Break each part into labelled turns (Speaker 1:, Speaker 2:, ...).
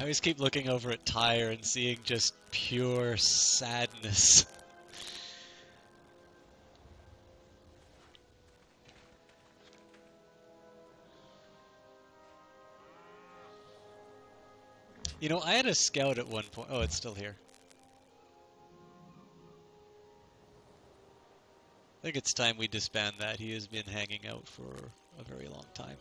Speaker 1: I always keep looking over at Tyre and seeing just pure sadness. You know, I had a scout at one point. Oh, it's still here. I think it's time we disband that. He has been hanging out for a very long time.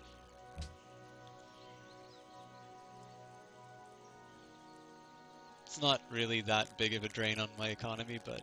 Speaker 1: It's not really that big of a drain on my economy, but...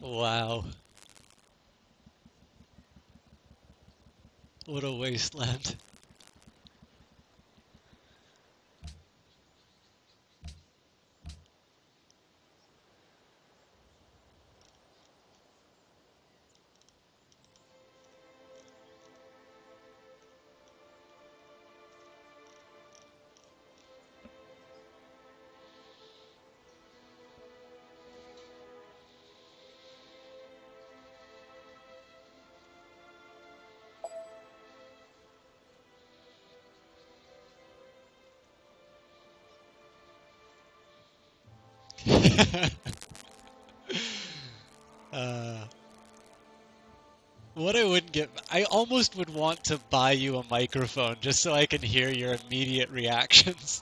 Speaker 1: Wow. What a wasteland. uh, what I wouldn't get... I almost would want to buy you a microphone just so I can hear your immediate reactions.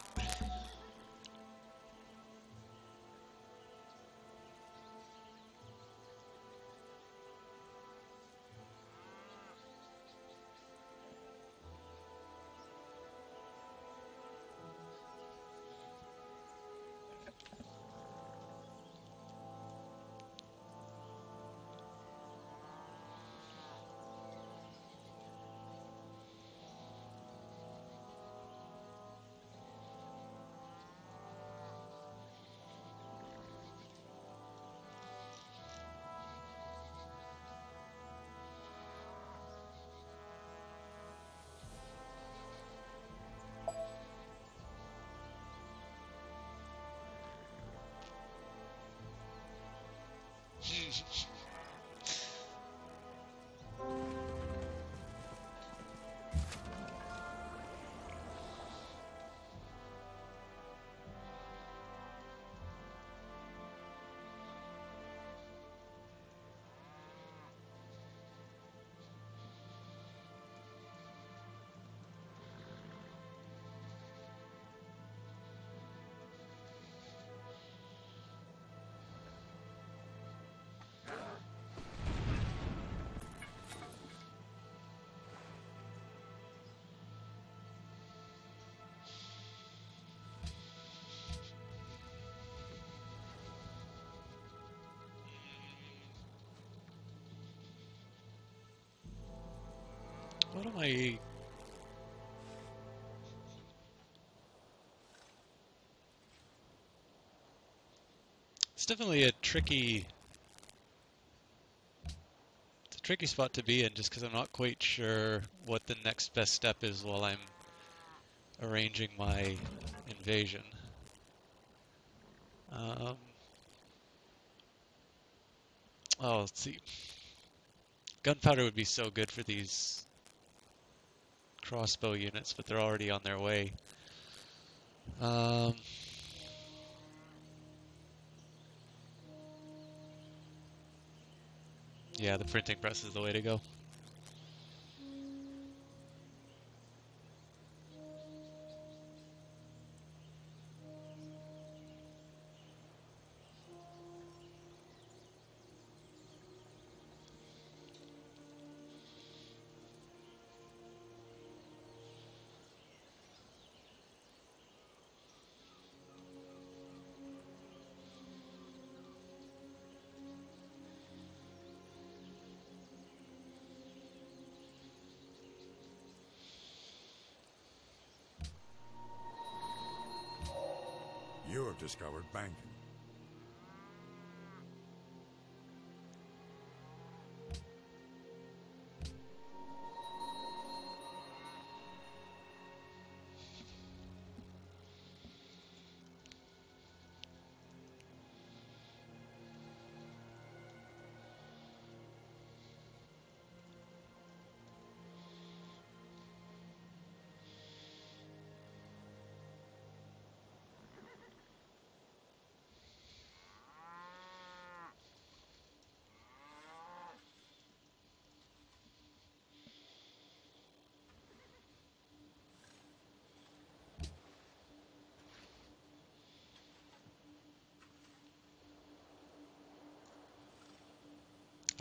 Speaker 1: What am I... It's definitely a tricky spot to be in, just because I'm not quite sure what the next best step is while I'm arranging my invasion. Oh, let's see. Gunpowder would be so good for these crossbow units, but they're already on their way. Yeah, the printing press is the way to go.
Speaker 2: You have discovered banking.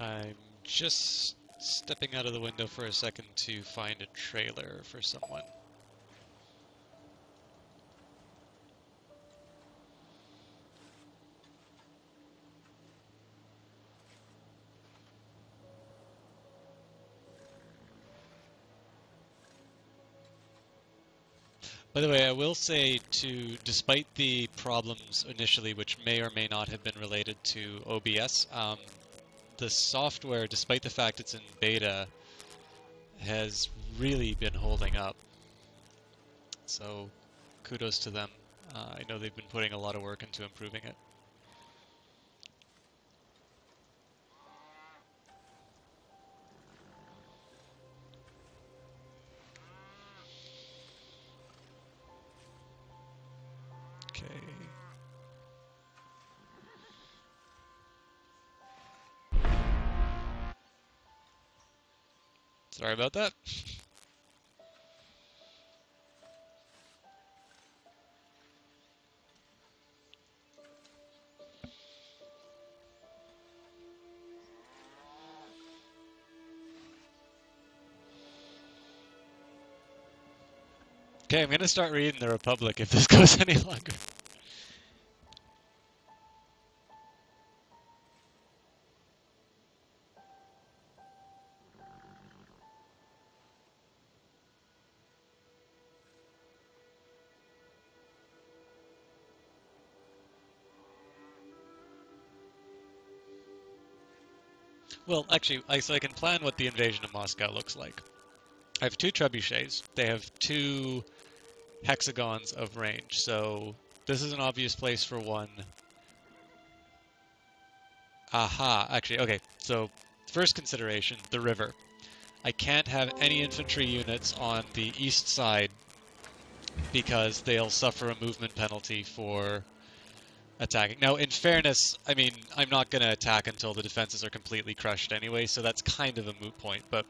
Speaker 1: I'm just stepping out of the window for a second to find a trailer for someone. By the way, I will say despite the problems initially, which may or may not have been related to OBS, the software, despite the fact it's in beta, has really been holding up. So kudos to them. I know they've been putting a lot of work into improving it. Okay. Sorry about that. Okay, I'm gonna start reading the Republic if this goes any longer. Well, actually, so I can plan what the invasion of Moscow looks like. I have 2 trebuchets. They have 2 hexagons of range, so this is an obvious place for one. Aha, actually, okay, so first consideration, the river. I can't have any infantry units on the east side because they'll suffer a movement penalty for attacking. Now, in fairness, I mean, I'm not going to attack until the defenses are completely crushed anyway, so that's kind of a moot point, but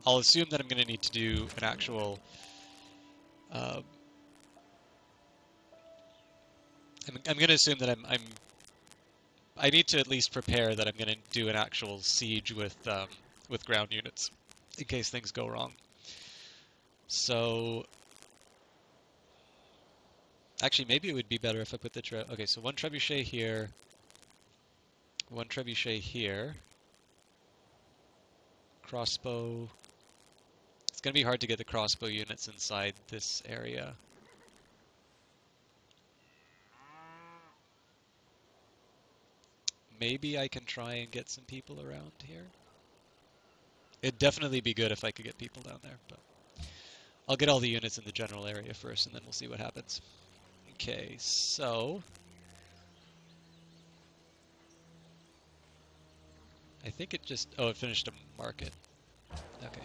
Speaker 1: I'll assume that I'm going to need to do an actual... I'm going to assume that I need to at least prepare that I'm going to do an actual siege with ground units in case things go wrong. So... Actually, maybe it would be better if I put the okay, so 1 trebuchet here, 1 trebuchet here, crossbow. going to be hard to get the crossbow units inside this area. Maybe I can try and get some people around here. It'd definitely be good if I could get people down there, but I'll get all the units in the general area first, and then we'll see what happens. Okay, so I think it just... Oh, it finished a market. Okay.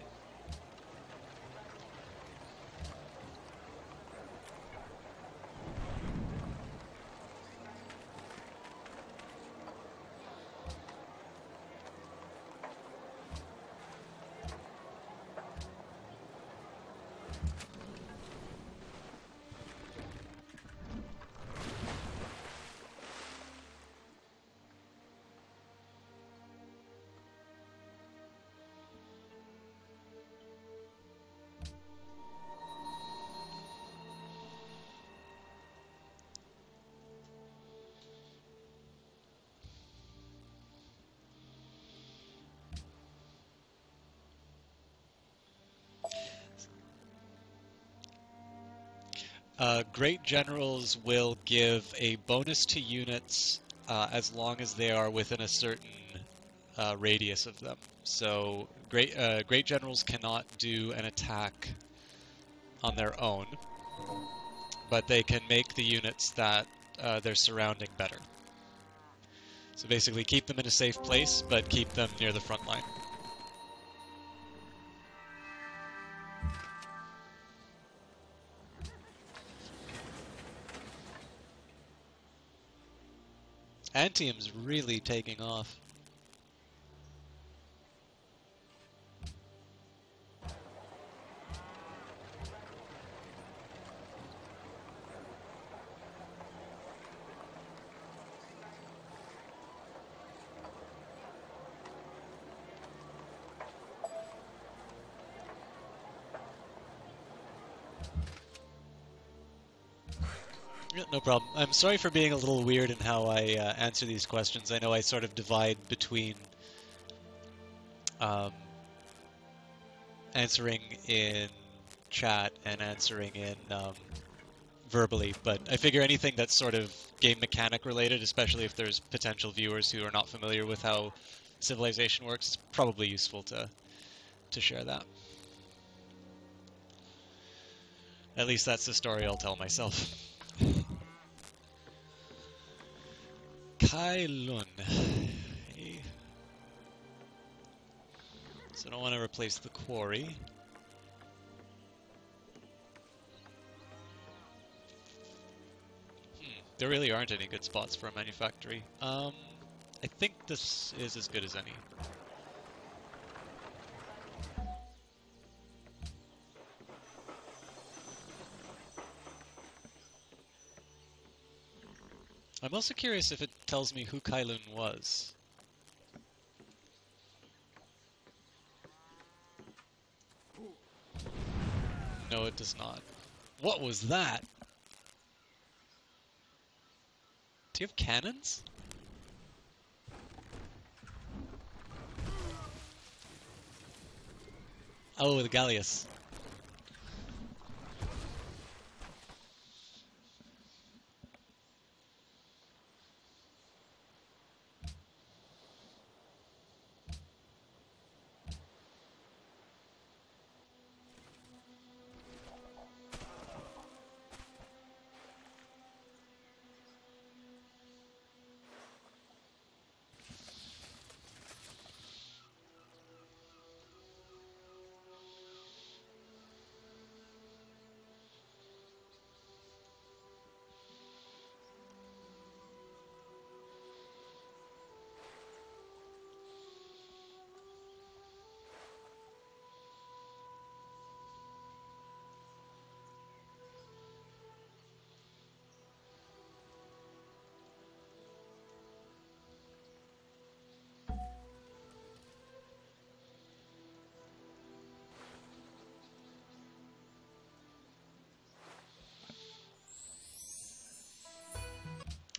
Speaker 1: Great Generals will give a bonus to units as long as they are within a certain radius of them. So Great Generals cannot do an attack on their own, but they can make the units that they're surrounding better. So basically keep them in a safe place, but keep them near the front line. Antium's really taking off. Yeah, no problem. I'm sorry for being a little weird in how I answer these questions. I know I sort of divide between answering in chat and answering in verbally, but I figure anything that's sort of game mechanic related, especially if there's potential viewers who are not familiar with how Civilization works, it's probably useful to share that. At least that's the story I'll tell myself. Kai Lun. Hey. So I don't want to replace the quarry. There really aren't any good spots for a manufactory. I think this is as good as any. I'm also curious if it tells me who Kailun was. No, it does not. What was that? Do you have cannons? Oh, the Gallius.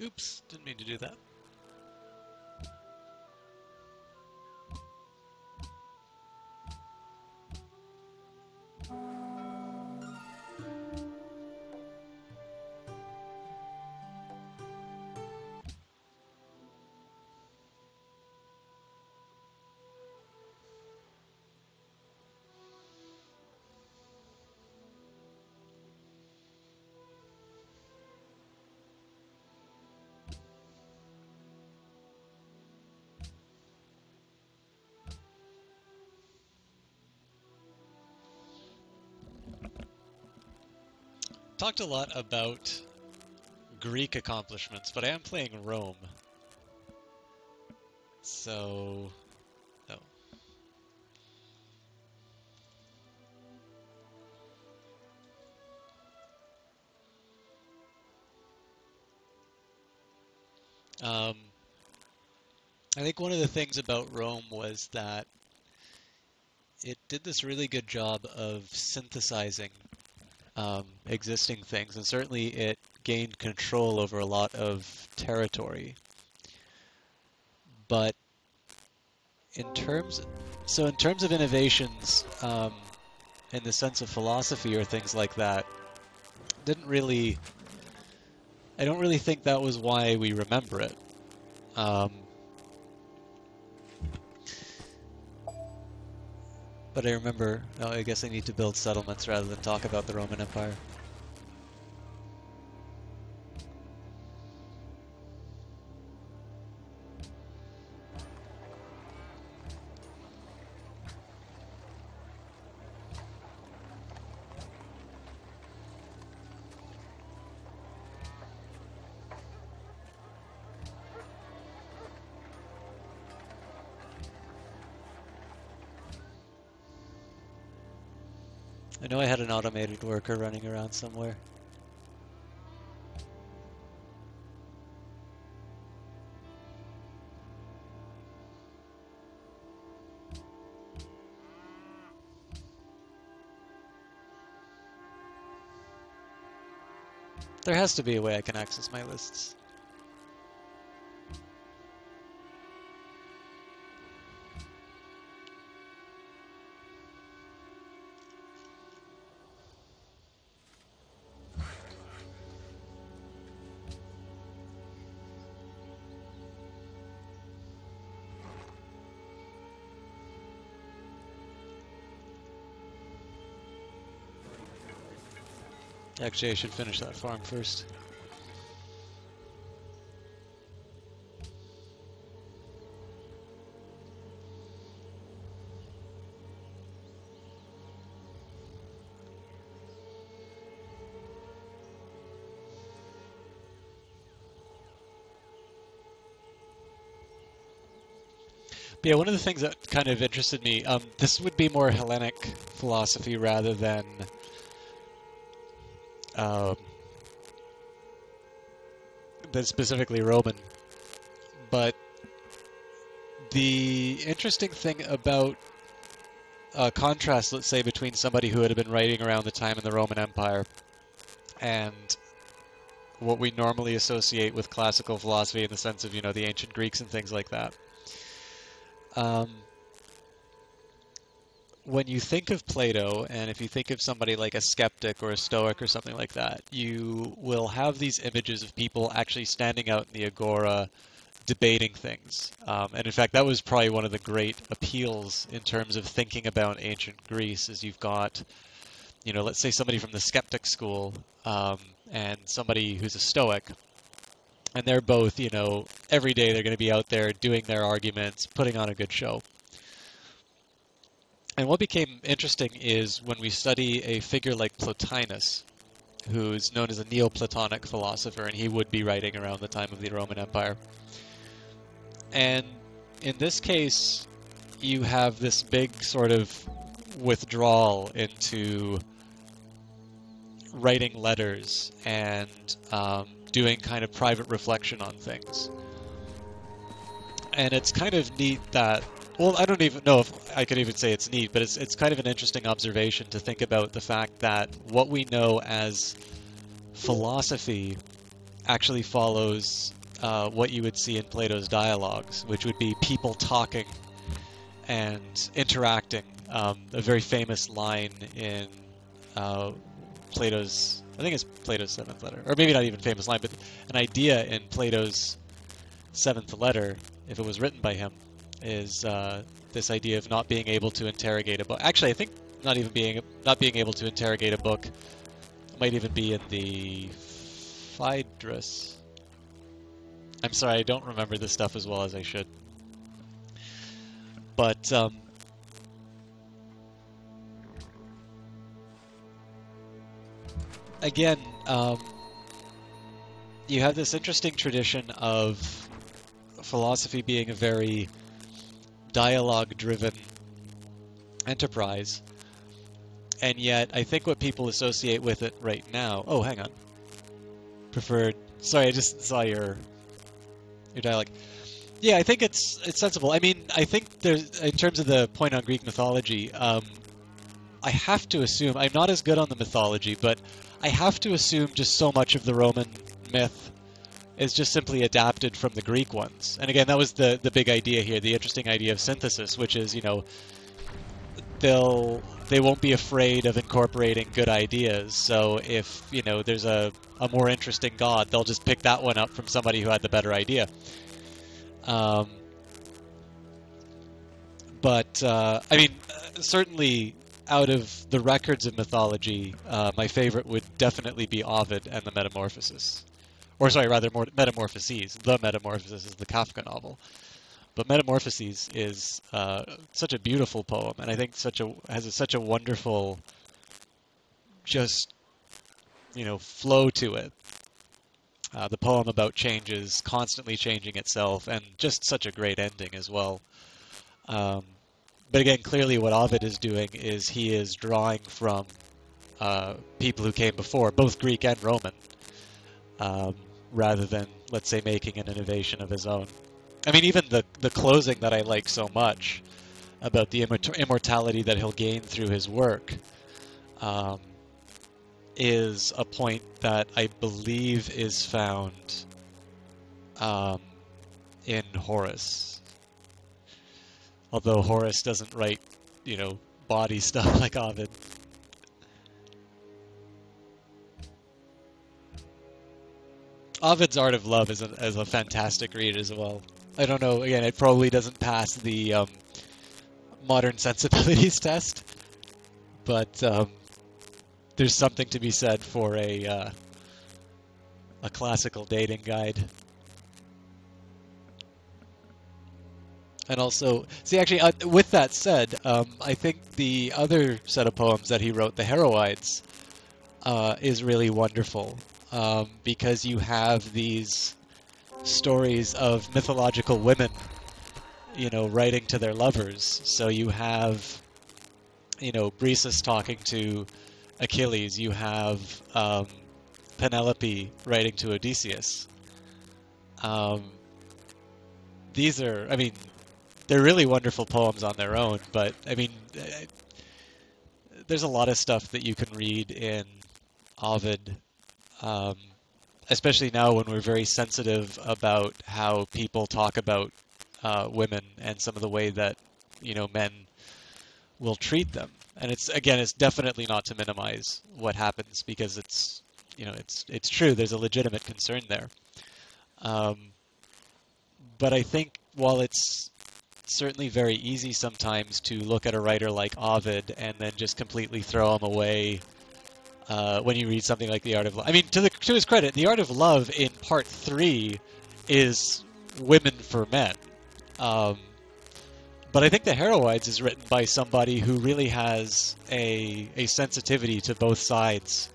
Speaker 1: Oops, didn't mean to do that. talked a lot about Greek accomplishments, but I am playing Rome. So, no. I think one of the things about Rome was that it did this really good job of synthesizing existing things, and certainly it gained control over a lot of territory. But in terms of innovations, in the sense of philosophy or things like that, I don't really think that was why we remember it. But I remember, oh, I guess I need to build settlements rather than talk about the Roman Empire. I know I had an automated worker running around somewhere. There has to be a way I can access my lists. Actually, I should finish that farm first. But yeah, one of the things that kind of interested me, this would be more Hellenic philosophy rather than specifically Roman. But the interesting thing about contrast, let's say, between somebody who had been writing around the time in the Roman Empire and what we normally associate with classical philosophy in the sense of, the ancient Greeks and things like that. When you think of Plato, and if you think of somebody like a skeptic or a stoic or something like that, you will have these images of people actually standing out in the agora debating things. And in fact, that was probably one of the great appeals in terms of thinking about ancient Greece, is you've got, let's say somebody from the skeptic school and somebody who's a stoic. And they're both, every day they're going to be out there doing their arguments, putting on a good show. And what became interesting is when we study a figure like Plotinus, who's known as a Neoplatonic philosopher, and he would be writing around the time of the Roman Empire. And in this case, you have this big sort of withdrawal into writing letters and doing kind of private reflection on things. And it's kind of neat that, well, I don't even know if I could even say it's neat, but it's kind of an interesting observation to think about the fact that what we know as philosophy actually follows what you would see in Plato's dialogues, which would be people talking and interacting. A very famous line in Plato's, I think it's Plato's 7th letter, or maybe not even famous line, but an idea in Plato's 7th letter, if it was written by him, is this idea of not being able to interrogate a book. Actually, I think not being able to interrogate a book might even be in the Phaedrus. I'm sorry, I don't remember this stuff as well as I should. But again, you have this interesting tradition of philosophy being a very dialogue-driven enterprise, and yet I think what people associate with it right now... Oh, hang on. Preferred... Sorry, I just saw your dialogue. Yeah, I think it's sensible. I mean, I think there's, in terms of the point on Greek mythology, I have to assume, I'm not as good on the mythology, but I have to assume just so much of the Roman myth is just simply adapted from the Greek ones. And again, that was the big idea here, the interesting idea of synthesis, which is, you know, they won't be afraid of incorporating good ideas. So if, you know, there's a more interesting god, they'll just pick that one up from somebody who had the better idea. But I mean, certainly out of the records of mythology, my favorite would definitely be Ovid and the Metamorphoses. Or sorry, rather, more Metamorphoses. The Metamorphoses is the Kafka novel. But Metamorphoses is such a beautiful poem, and I think has such a wonderful, just, you know, flow to it. The poem about changes, constantly changing itself, and just such a great ending as well. But again, clearly what Ovid is doing is he is drawing from people who came before, both Greek and Roman, rather than, let's say, making an innovation of his own. I mean, even the closing that I like so much about the immortality that he'll gain through his work is a point that I believe is found in Horace. Although Horace doesn't write, you know, body stuff like Ovid. Ovid's Art of Love is a fantastic read as well. I don't know, again, it probably doesn't pass the modern sensibilities test, but there's something to be said for a classical dating guide. And also, see, actually, with that said, I think the other set of poems that he wrote, the Heroides, is really wonderful, because you have these stories of mythological women, you know, writing to their lovers. So you have, you know, Briseis talking to Achilles. You have Penelope writing to Odysseus. These are, I mean, they're really wonderful poems on their own, but, I mean, there's a lot of stuff that you can read in Ovid, especially now when we're very sensitive about how people talk about women and some of the way that, you know, men will treat them. And it's definitely not to minimize what happens, because it's, you know, it's true. There's a legitimate concern there. But I think while it's certainly very easy sometimes to look at a writer like Ovid and then just completely throw him away when you read something like The Art of Love. I mean, to his credit, The Art of Love in Part 3 is women for men. But I think the Heroides is written by somebody who really has a sensitivity to both sides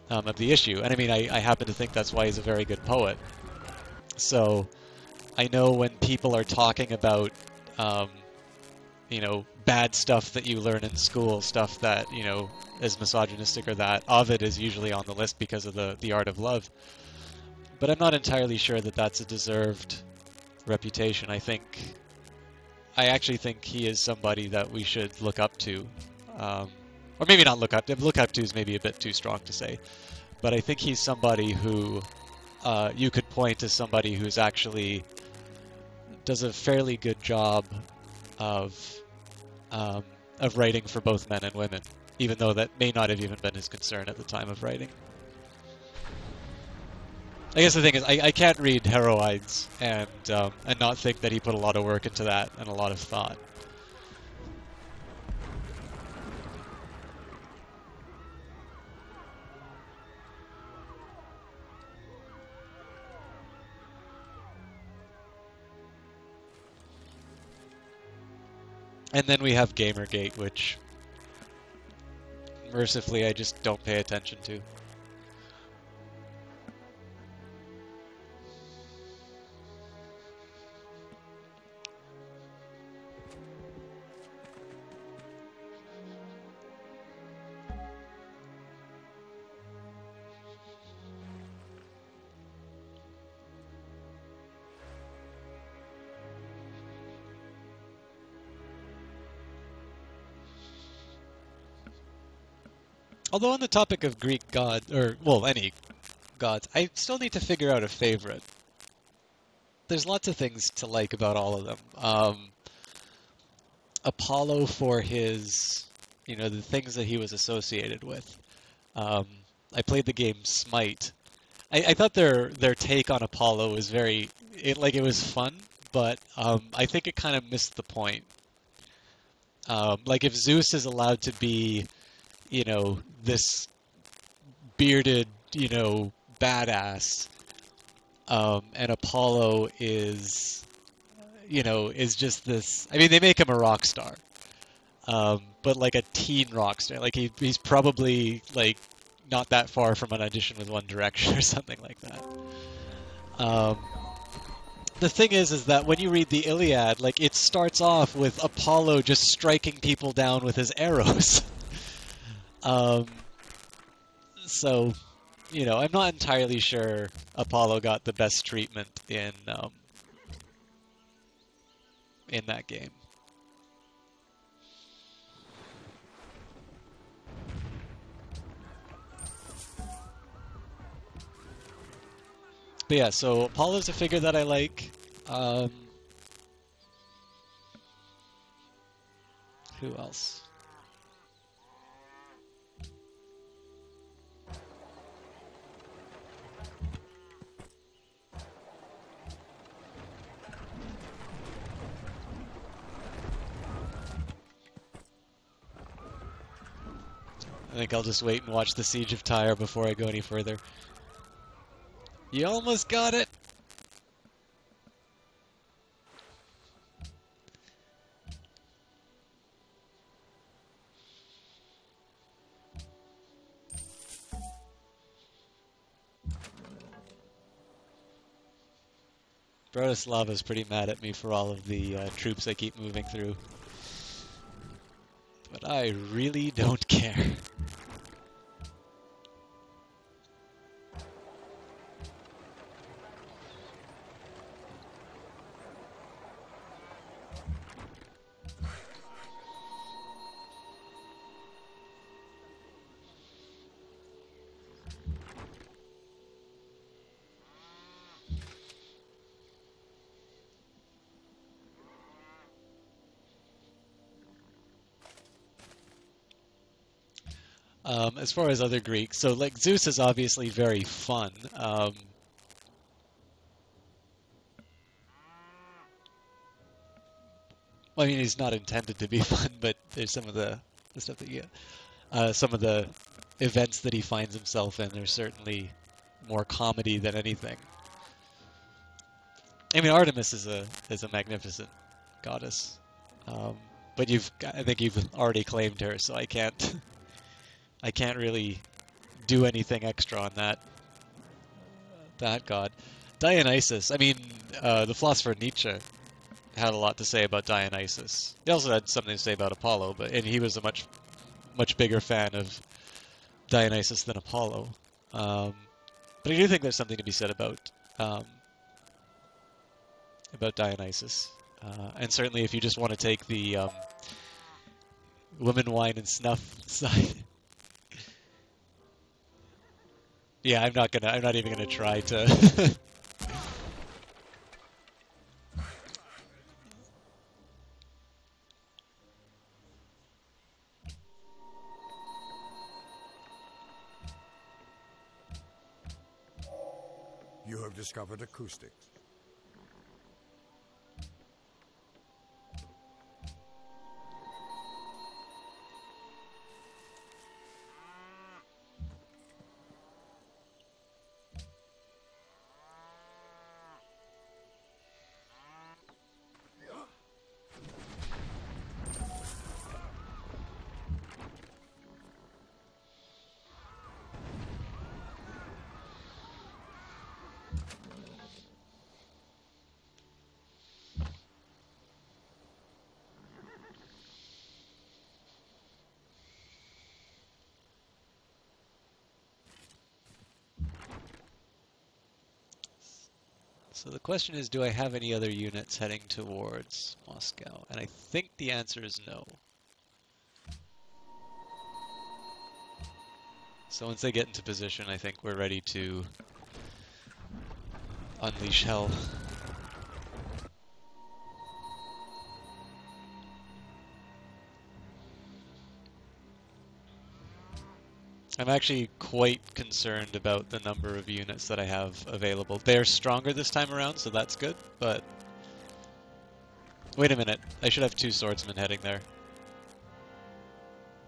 Speaker 1: of the issue. And I mean, I happen to think that's why he's a very good poet. So I know when people are talking about, you know, bad stuff that you learn in school, stuff that, you know, is misogynistic or that, Ovid is usually on the list because of the Art of Love. But I'm not entirely sure that that's a deserved reputation. I actually think he is somebody that we should look up to. Or maybe not look up to. Look up to is maybe a bit too strong to say. But I think he's somebody who you could point to somebody who's actually does a fairly good job of writing for both men and women, even though that may not have even been his concern at the time of writing. I guess the thing is, I can't read Heroides and not think that he put a lot of work into that and a lot of thought. And then we have Gamergate, which mercifully I just don't pay attention to. Although on the topic of Greek gods, or, well, any gods, I still need to figure out a favorite. There's lots of things to like about all of them. Apollo for his, the things that he was associated with. I played the game Smite. I thought their take on Apollo was it was fun, but I think it kind of missed the point. Like if Zeus is allowed to be, this bearded, badass, and Apollo is, is just this. I mean, they make him a rock star, but like a teen rock star. Like he's probably like not that far from an audition with One Direction or something like that. The thing is that when you read the Iliad, like it starts off with Apollo just striking people down with his arrows. So, I'm not entirely sure Apollo got the best treatment in that game. But yeah, so Apollo's a figure that I like. Who else? I think I'll just wait and watch the Siege of Tyre before I go any further. You almost got it! Bratislava's pretty mad at me for all of the troops I keep moving through. But I really don't care. As far as other Greeks, so like Zeus is obviously very fun. Well, I mean, he's not intended to be fun, but there's some of the stuff that you get. Some of the events that he finds himself in are certainly more comedy than anything. I mean, Artemis is a magnificent goddess, but I think you've already claimed her, so I can't really do anything extra on that god. Dionysus. I mean, the philosopher Nietzsche had a lot to say about Dionysus. He also had something to say about Apollo, and he was a much bigger fan of Dionysus than Apollo. But I do think there's something to be said about Dionysus, and certainly if you just want to take the women, wine, and snuff side. Yeah, I'm not even gonna try to.
Speaker 2: You have discovered acoustics.
Speaker 1: So the question is, do I have any other units heading towards Moscow? And I think the answer is no. So once they get into position, I think we're ready to unleash hell. I'm actually quite concerned about the number of units that I have available. They're stronger this time around, so that's good, but... Wait a minute, I should have 2 swordsmen heading there.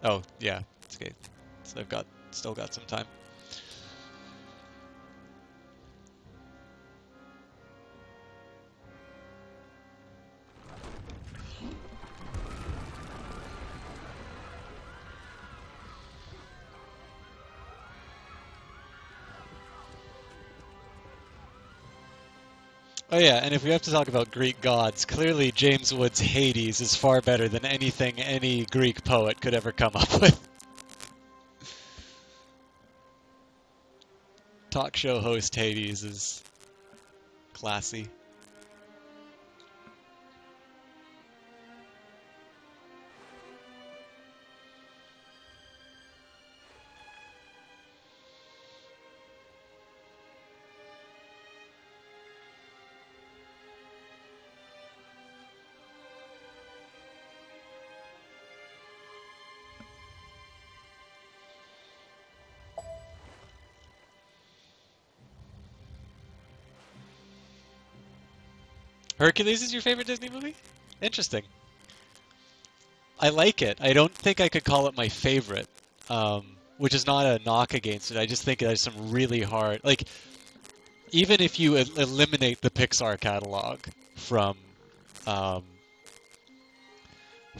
Speaker 1: Oh, yeah, it's okay. So I've still got some time. Oh yeah, and if we have to talk about Greek gods, clearly James Wood's Hades is far better than anything any Greek poet could ever come up with. Talk show host Hades is classy. Hercules is your favorite Disney movie? Interesting. I like it. I don't think I could call it my favorite, which is not a knock against it. I just think there's some really hard... Like, even if you eliminate the Pixar catalog from the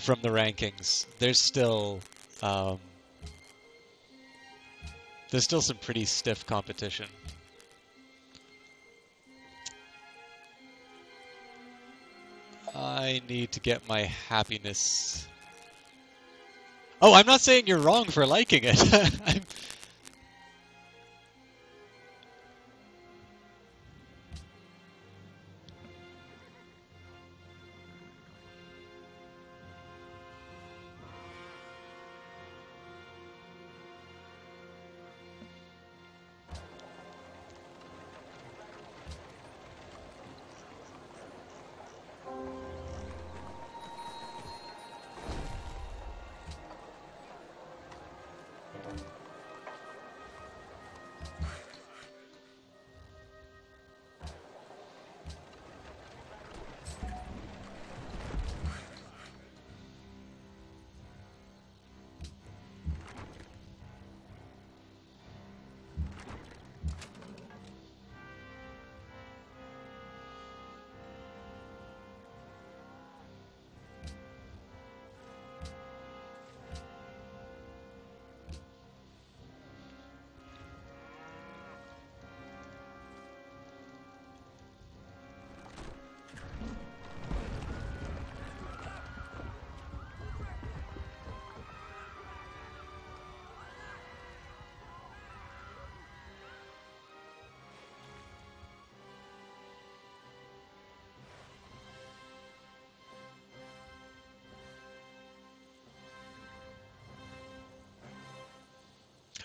Speaker 1: rankings, there's still some pretty stiff competition. I need to get my happiness. Oh, I'm not saying you're wrong for liking it.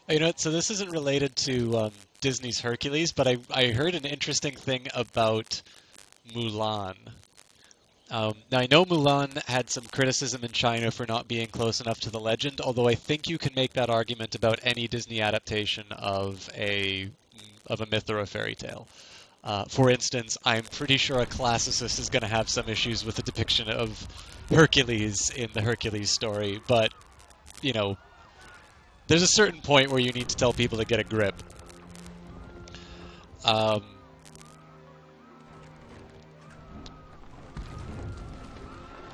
Speaker 1: You know, so this isn't related to Disney's Hercules, but I heard an interesting thing about Mulan. Now, I know Mulan had some criticism in China for not being close enough to the legend, although I think you can make that argument about any Disney adaptation of a myth or a fairy tale. For instance, I'm pretty sure a classicist is going to have some issues with the depiction of Hercules in the Hercules story, but, you know, there's a certain point where you need to tell people to get a grip.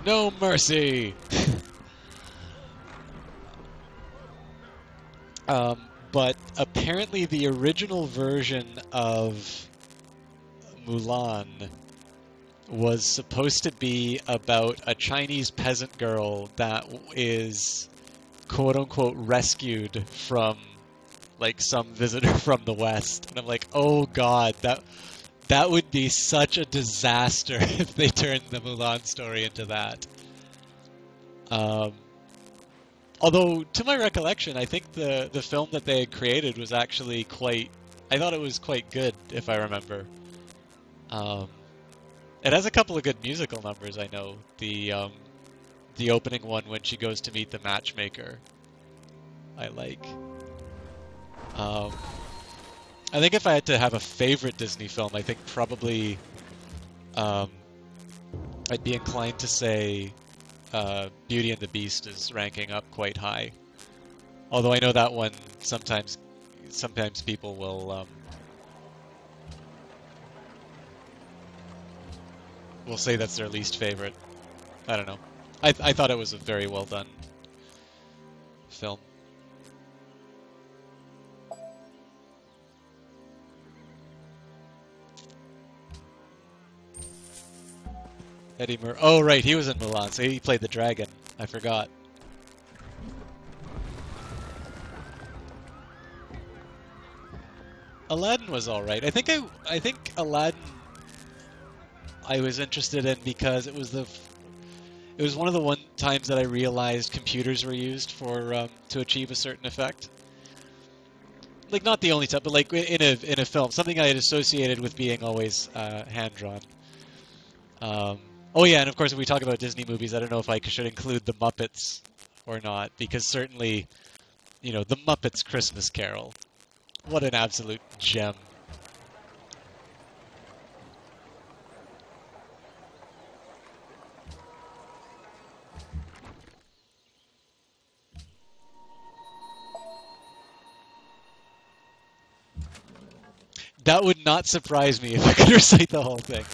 Speaker 1: No mercy! But apparently the original version of Mulan was supposed to be about a Chinese peasant girl that is quote-unquote rescued from like some visitor from the West. And I'm like, oh god, that would be such a disaster if they turned the Mulan story into that. Although, to my recollection, I think the film that they had created was actually quite... I thought it was quite good, if I remember. Um, it has a couple of good musical numbers, I know. The opening one when she goes to meet the matchmaker, I like. I think if I had to have a favorite Disney film, I think probably I'd be inclined to say Beauty and the Beast is ranking up quite high. Although I know that one sometimes people will say that's their least favorite. I don't know. I thought it was a very well done film. Eddie Murphy. Oh, right, he was in Mulan, so he played the dragon. I forgot. Aladdin was all right. I think Aladdin I was interested in because it was one of the times that I realized computers were used for to achieve a certain effect. Like not the only time, but like in a film, something I had associated with being always hand drawn. Oh yeah, and of course, if we talk about Disney movies, I don't know if I should include the Muppets or not, because certainly, you know, the Muppets Christmas Carol. What an absolute gem. That would not surprise me if I could recite the whole thing.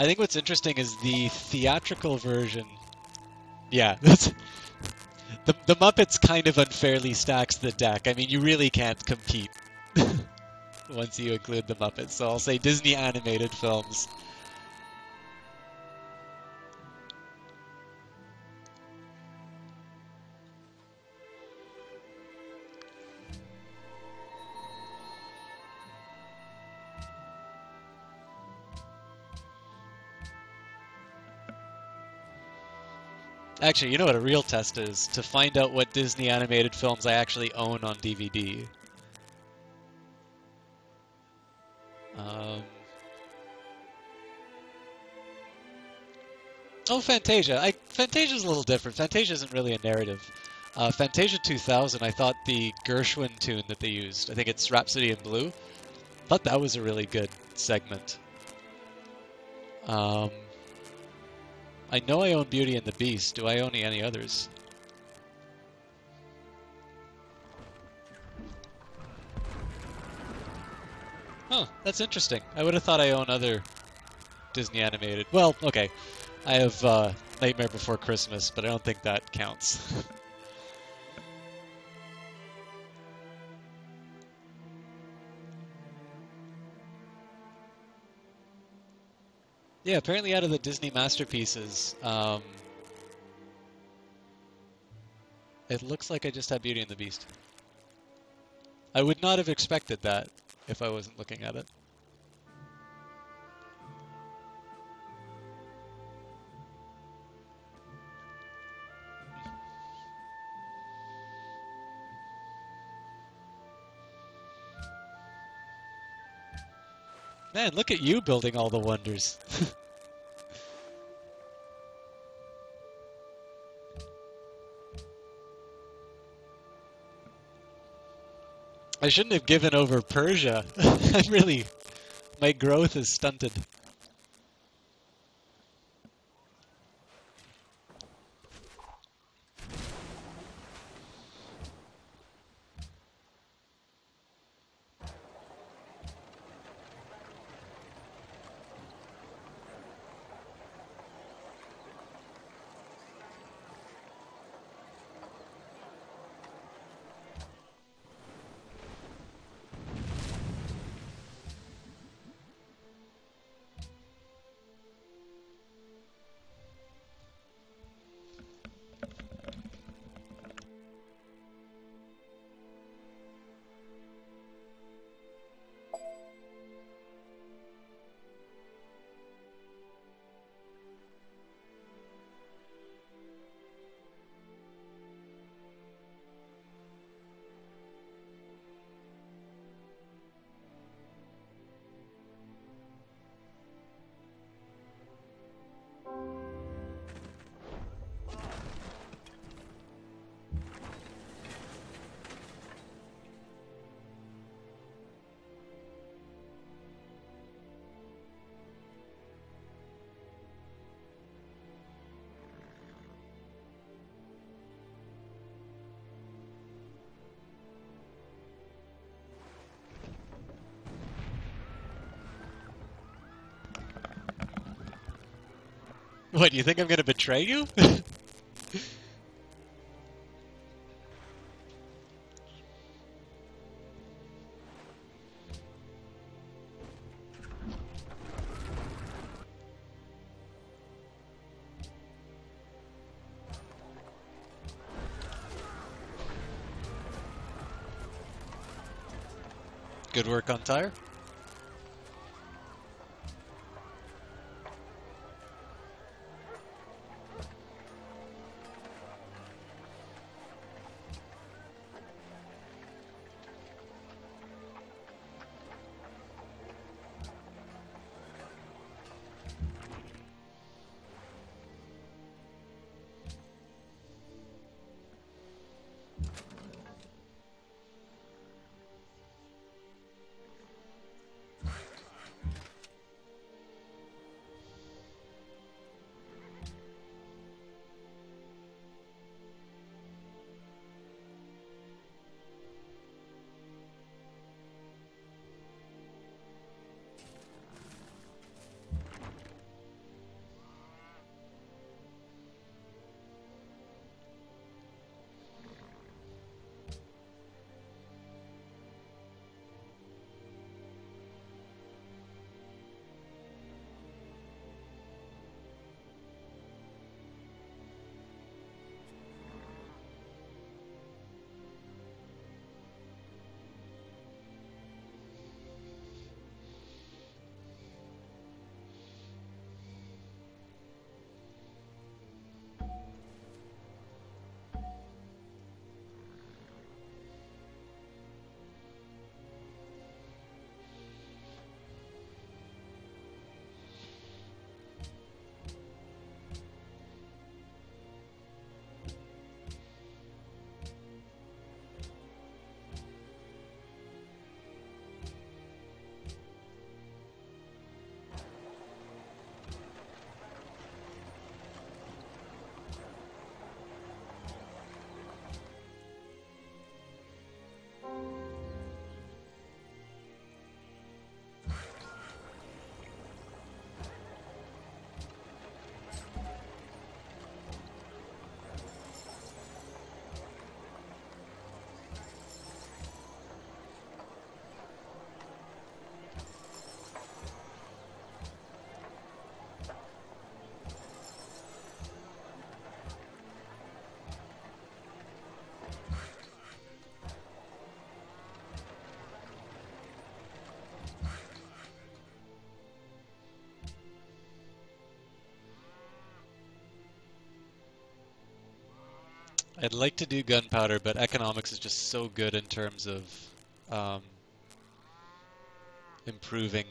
Speaker 1: I think what's interesting is the theatrical version. Yeah, that's the Muppets kind of unfairly stacks the deck. I mean, you really can't compete once you include the Muppets. So I'll say Disney animated films. Actually, you know what a real test is? To find out what Disney animated films I actually own on DVD. Oh, Fantasia. Fantasia's a little different. Fantasia isn't really a narrative. Fantasia 2000, I thought the Gershwin tune that they used, I think it's Rhapsody in Blue, I thought that was a really good segment. I know I own Beauty and the Beast. Do I own any others? Huh, that's interesting. I would have thought I own other Disney animated. Well, okay. I have Nightmare Before Christmas, but I don't think that counts. Yeah, apparently out of the Disney masterpieces, it looks like I just had Beauty and the Beast. I would not have expected that if I wasn't looking at it. Man, look at you building all the wonders. I shouldn't have given over Persia. My growth is stunted. What, you think I'm gonna betray you? Good work on Tyre. I'd like to do gunpowder, but economics is just so good in terms of um, improving,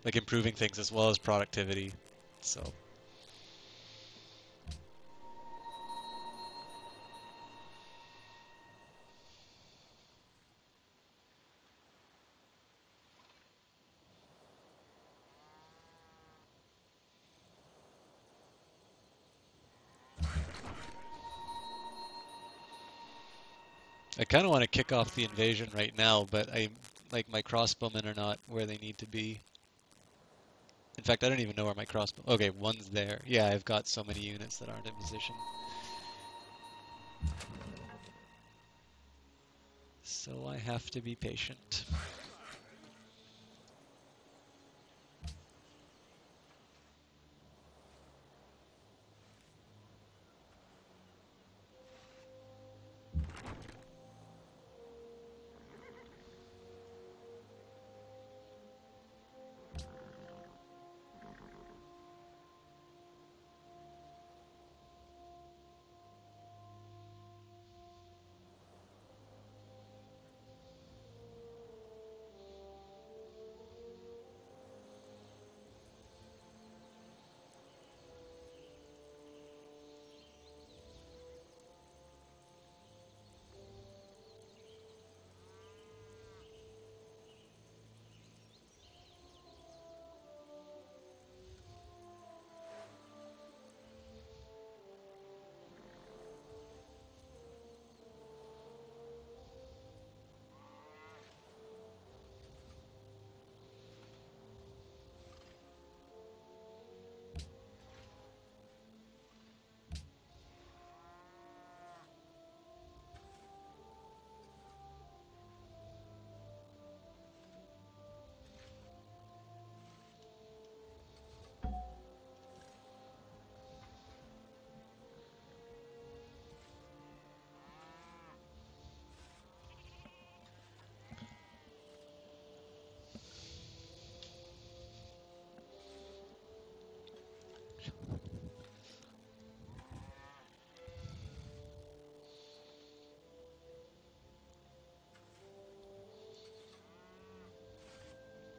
Speaker 1: improving things as well as productivity. So I kind of want to kick off the invasion right now, but my crossbowmen are not where they need to be. In fact, I don't even know where my crossbow. Okay, one's there. Yeah, I've got so many units that aren't in position. So I have to be patient.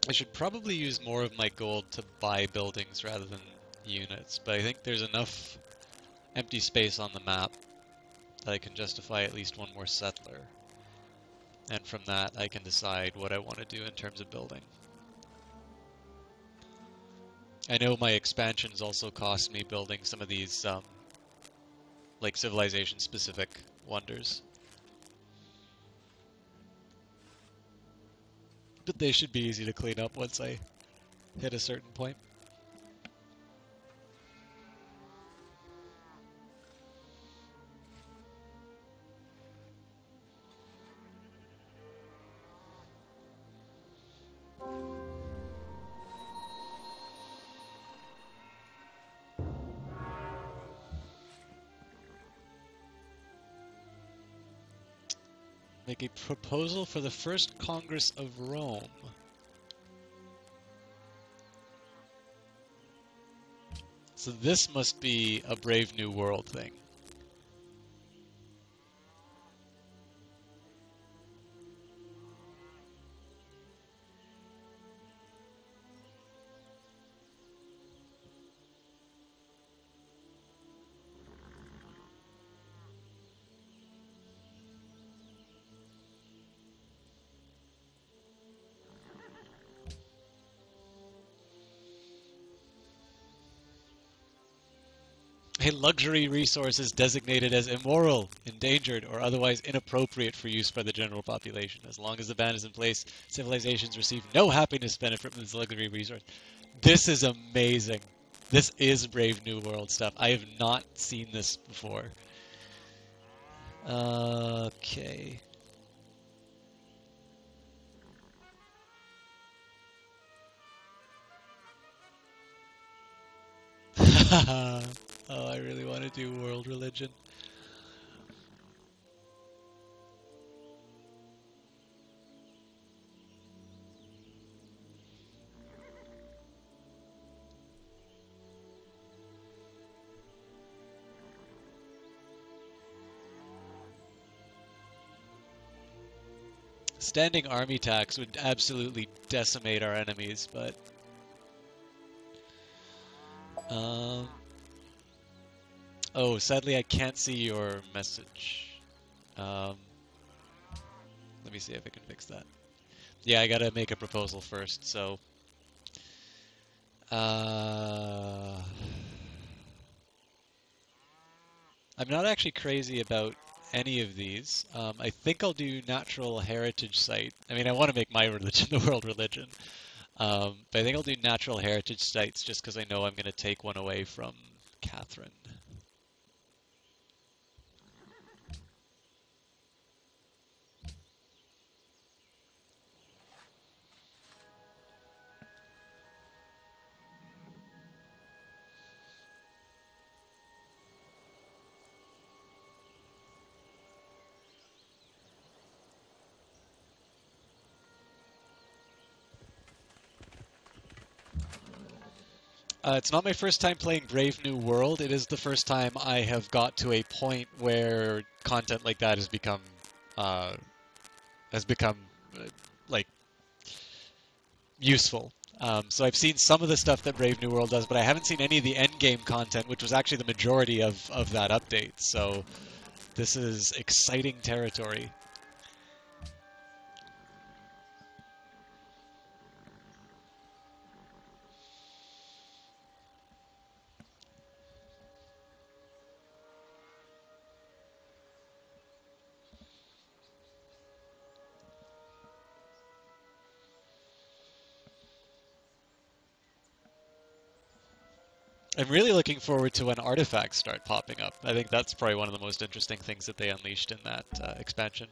Speaker 1: I should probably use more of my gold to buy buildings rather than units, but I think there's enough empty space on the map that I can justify at least one more settler. And from that, I can decide what I want to do in terms of building. I know my expansions also cost me building some of these, like civilization-specific wonders. But they should be easy to clean up once I hit a certain point. Make a proposal for the First Congress of Rome. So this must be a Brave New World thing. A luxury resource is designated as immoral, endangered, or otherwise inappropriate for use by the general population. As long as the ban is in place, civilizations receive no happiness benefit from this luxury resource. This is amazing. This is Brave New World stuff. I have not seen this before. Okay. Oh, I really want to do world religion. Standing army tax would absolutely decimate our enemies, but... Oh, sadly I can't see your message. Let me see if I can fix that. Yeah, I gotta make a proposal first, so... I'm not actually crazy about any of these. I think I'll do natural heritage site. I mean, I want to make my religion the world religion. But I think I'll do natural heritage sites just because I know I'm going to take one away from Catherine. It's not my first time playing Brave New World. It is the first time I have got to a point where content like that has become, like, useful. So I've seen some of the stuff that Brave New World does, but I haven't seen any of the endgame content, which was actually the majority of that update. So this is exciting territory. I'm really looking forward to when artifacts start popping up. I think that's probably one of the most interesting things that they unleashed in that expansion.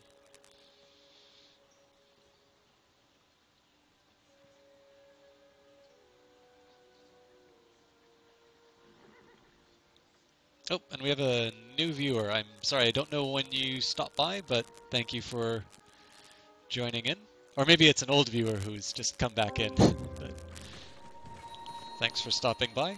Speaker 1: Oh, and we have a new viewer. I'm sorry, I don't know when you stopped by, but thank you for joining in. Or maybe it's an old viewer who's just come back in. But thanks for stopping by.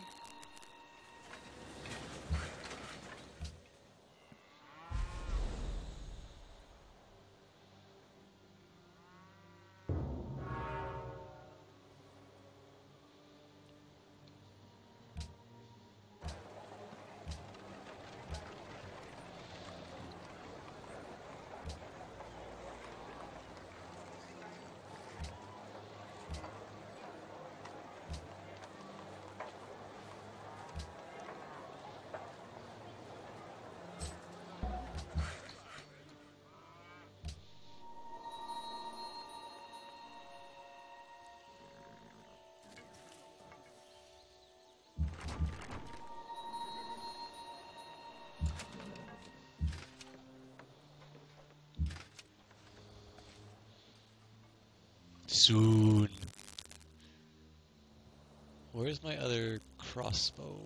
Speaker 1: Soon. Where's my other crossbow?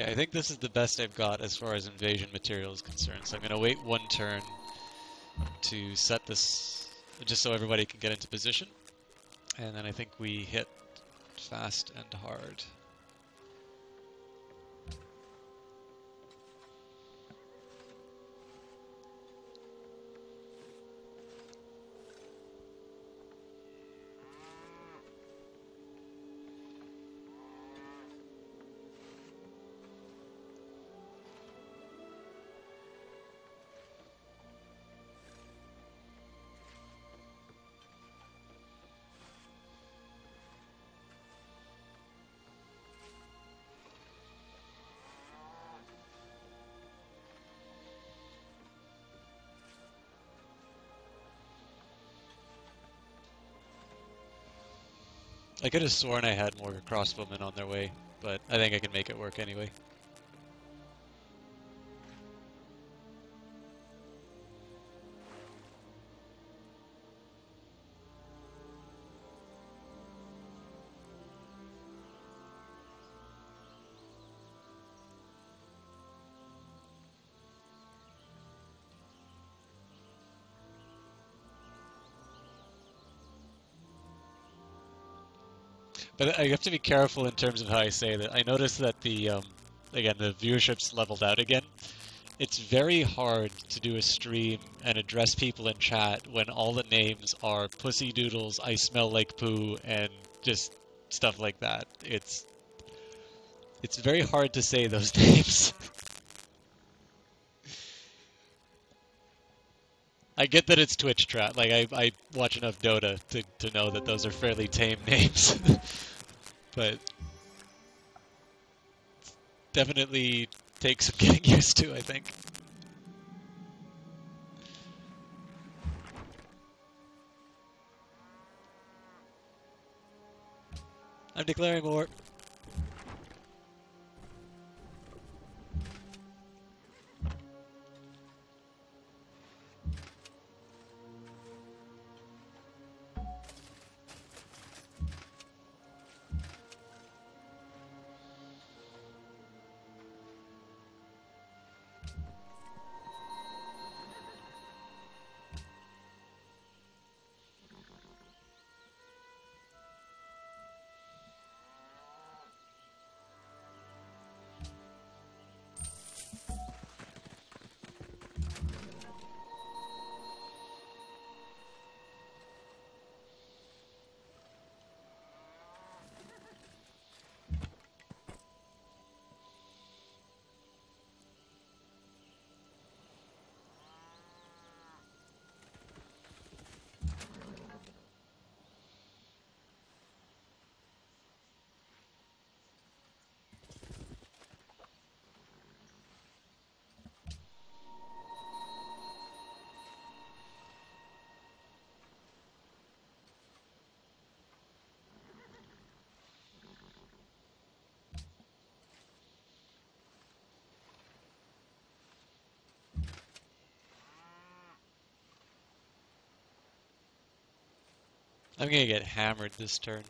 Speaker 1: Okay, I think this is the best I've got as far as invasion material is concerned. So I'm going to wait one turn to set this, just so everybody can get into position. And then I think we hit fast and hard. I could have sworn I had more crossbowmen on their way, but I think I can make it work anyway. But I have to be careful in terms of how I say that. I noticed that again, the viewership's leveled out again. It's very hard to do a stream and address people in chat when all the names are Pussy Doodles, I Smell Like Poo, and just stuff like that. It's very hard to say those names. I get that it's Twitch chat. Like I watch enough Dota to know that those are fairly tame names. But definitely takes some getting used to, I think. I'm declaring war. I'm gonna get hammered this turn.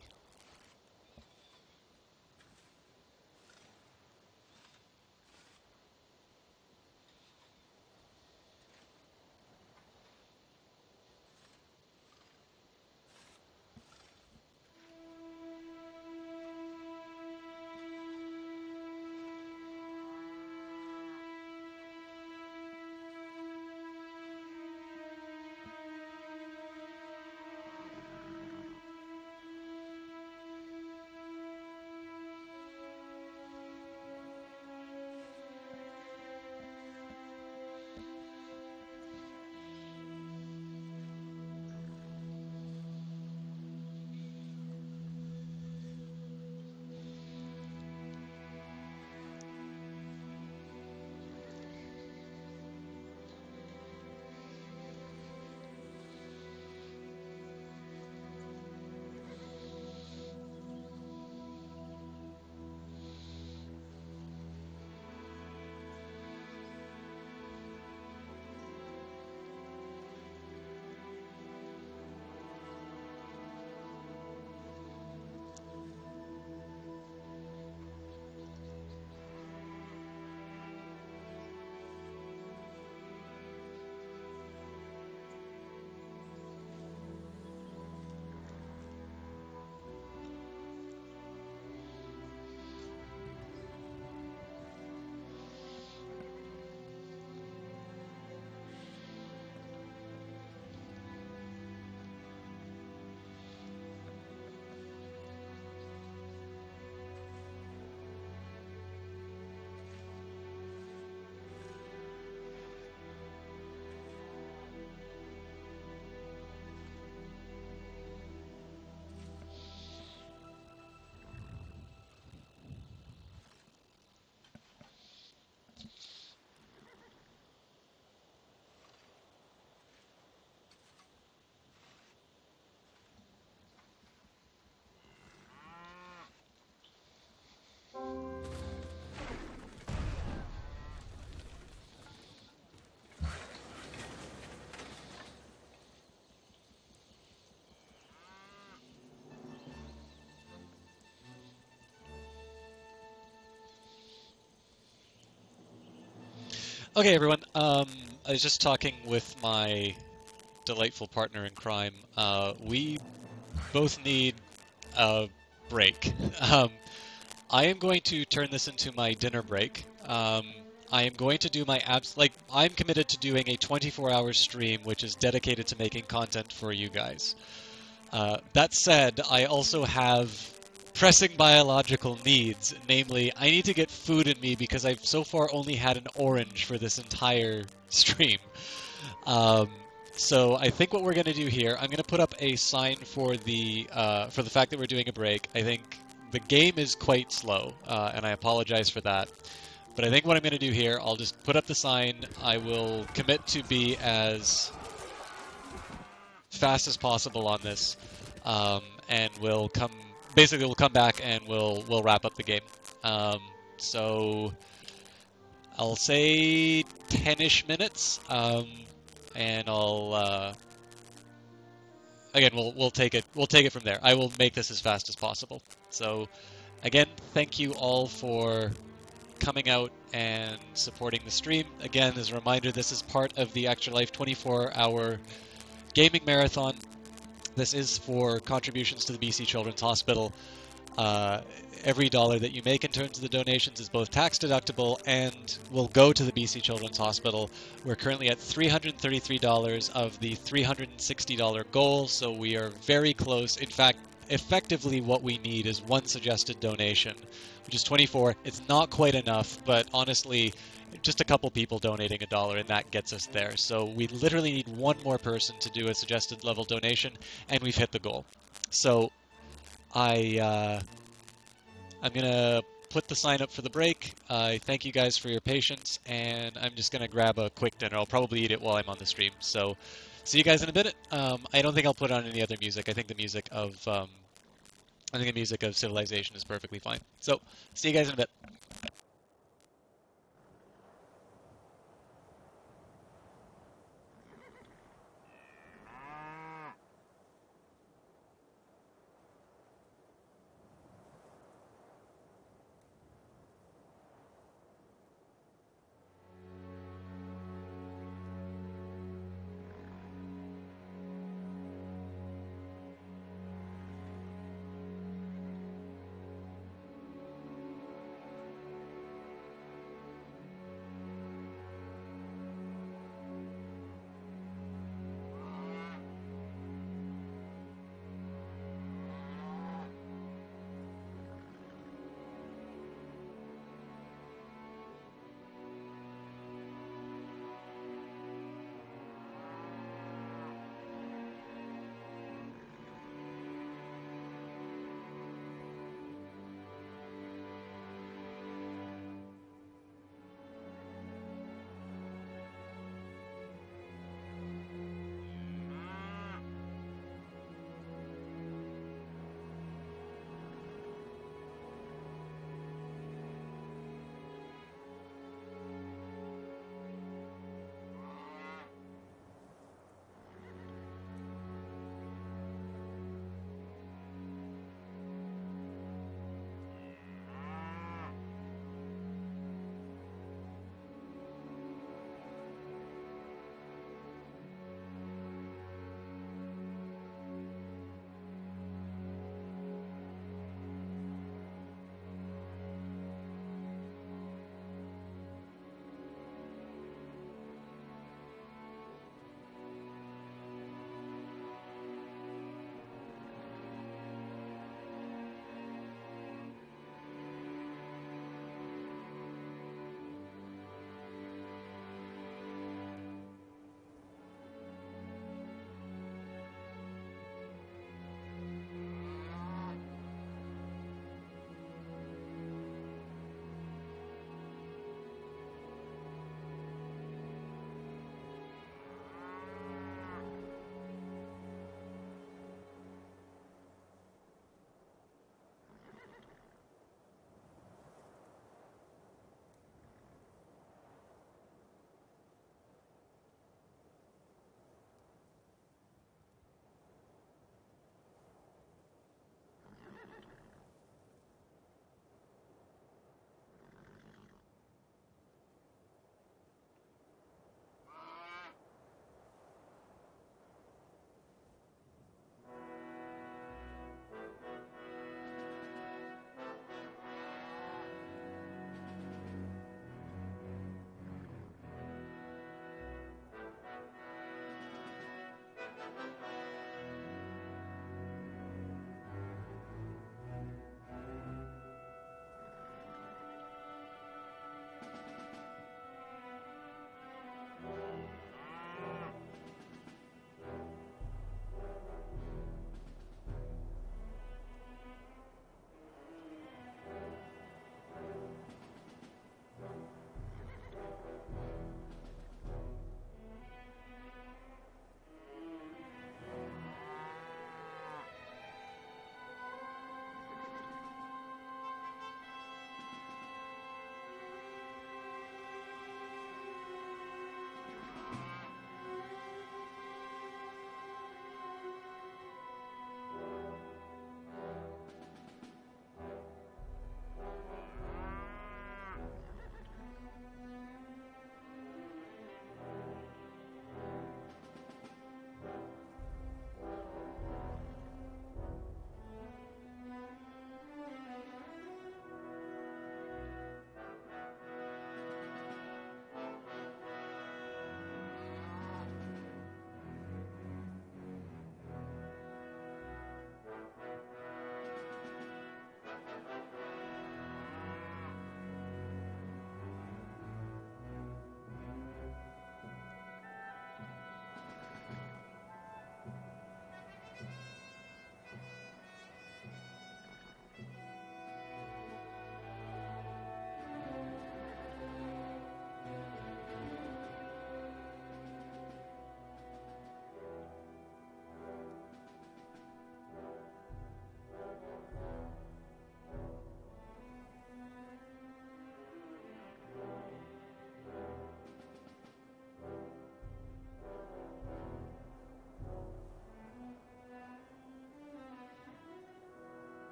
Speaker 1: Okay, everyone. I was just talking with my delightful partner in crime. We both need a break. Um, I am going to turn this into my dinner break. I am going to do my I'm committed to doing a 24-hour stream, which is dedicated to making content for you guys. That said, I also have pressing biological needs, namely, I need to get food in me because I've so far only had an orange for this entire stream. Um, so I think what we're going to do here, I'm going to put up a sign for the fact that we're doing a break. I think the game is quite slow, and I apologize for that. But I think what I'm going to do here, I'll just put up the sign. I will commit to be as fast as possible on this, and we'll come. Basically, we'll come back and we'll wrap up the game. So I'll say 10-ish minutes, and I'll again we'll take it from there. I will make this as fast as possible. So again, thank you all for coming out and supporting the stream. Again, as a reminder, this is part of the Extra Life 24-hour gaming marathon. This is for contributions to the BC Children's Hospital. Every dollar that you make in terms of the donations is both tax deductible and will go to the BC Children's Hospital. We're currently at $333 of the $360 goal, so we are very close. In fact, effectively what we need is one suggested donation, which is 24. It's not quite enough, but honestly, just a couple people donating $1 and that gets us there. So we literally need one more person to do a suggested level donation, and we've hit the goal. So I'm gonna put the sign up for the break. I thank you guys for your patience, and I'm just gonna grab a quick dinner. I'll probably eat it while I'm on the stream. So see you guys in a minute. I don't think I'll put on any other music. I think the music of Civilization is perfectly fine. So see you guys in a bit.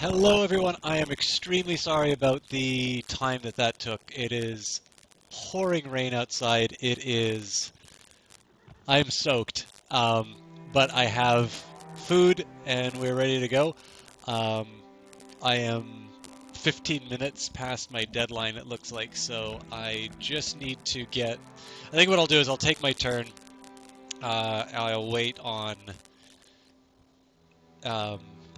Speaker 1: Hello everyone, I am extremely sorry about the time that took. It is pouring rain outside. I'm soaked, but I have food and we're ready to go. I am 15 minutes past my deadline, it looks like, so I just need to get... I think what I'll do is I'll take my turn. I'll wait on...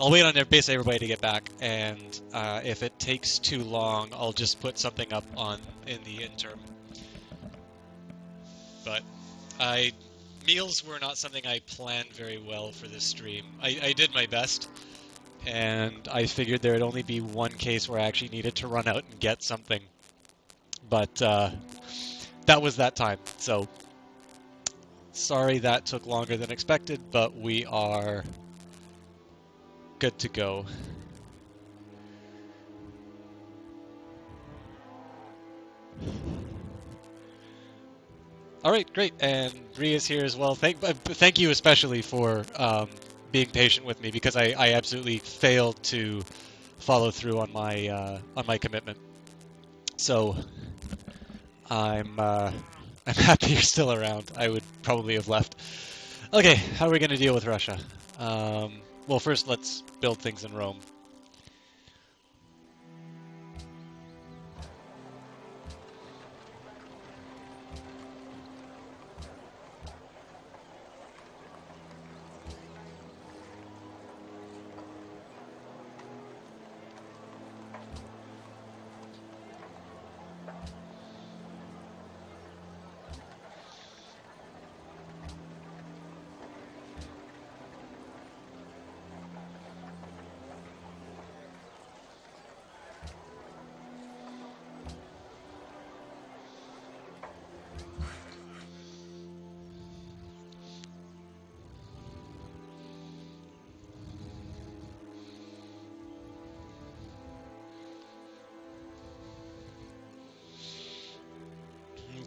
Speaker 1: I'll wait on basically everybody to get back, and if it takes too long, I'll just put something up in the interim. But meals were not something I planned very well for this stream. I did my best, and I figured there would only be one case where I actually needed to run out and get something. But that was that time, so sorry that took longer than expected, but we are good to go. All right, great, and Ria's here as well. Thank you especially for being patient with me, because I absolutely failed to follow through on my commitment. So I'm happy you're still around. I would probably have left. Okay, how are we going to deal with Russia? Well, first let's build things in Rome.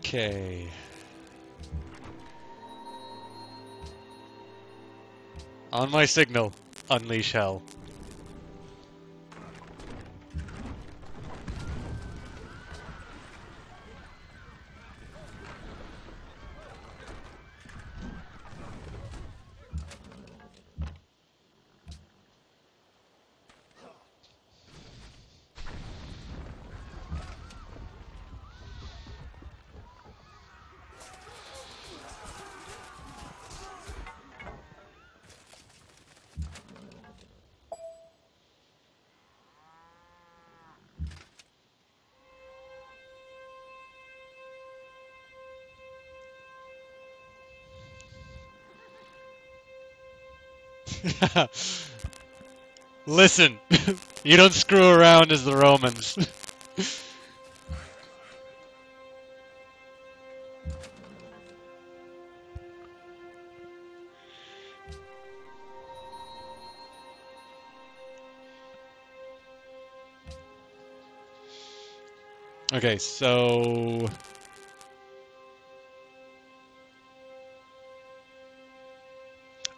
Speaker 1: Okay. On my signal, unleash hell. Listen, you don't screw around as the Romans. Okay, so...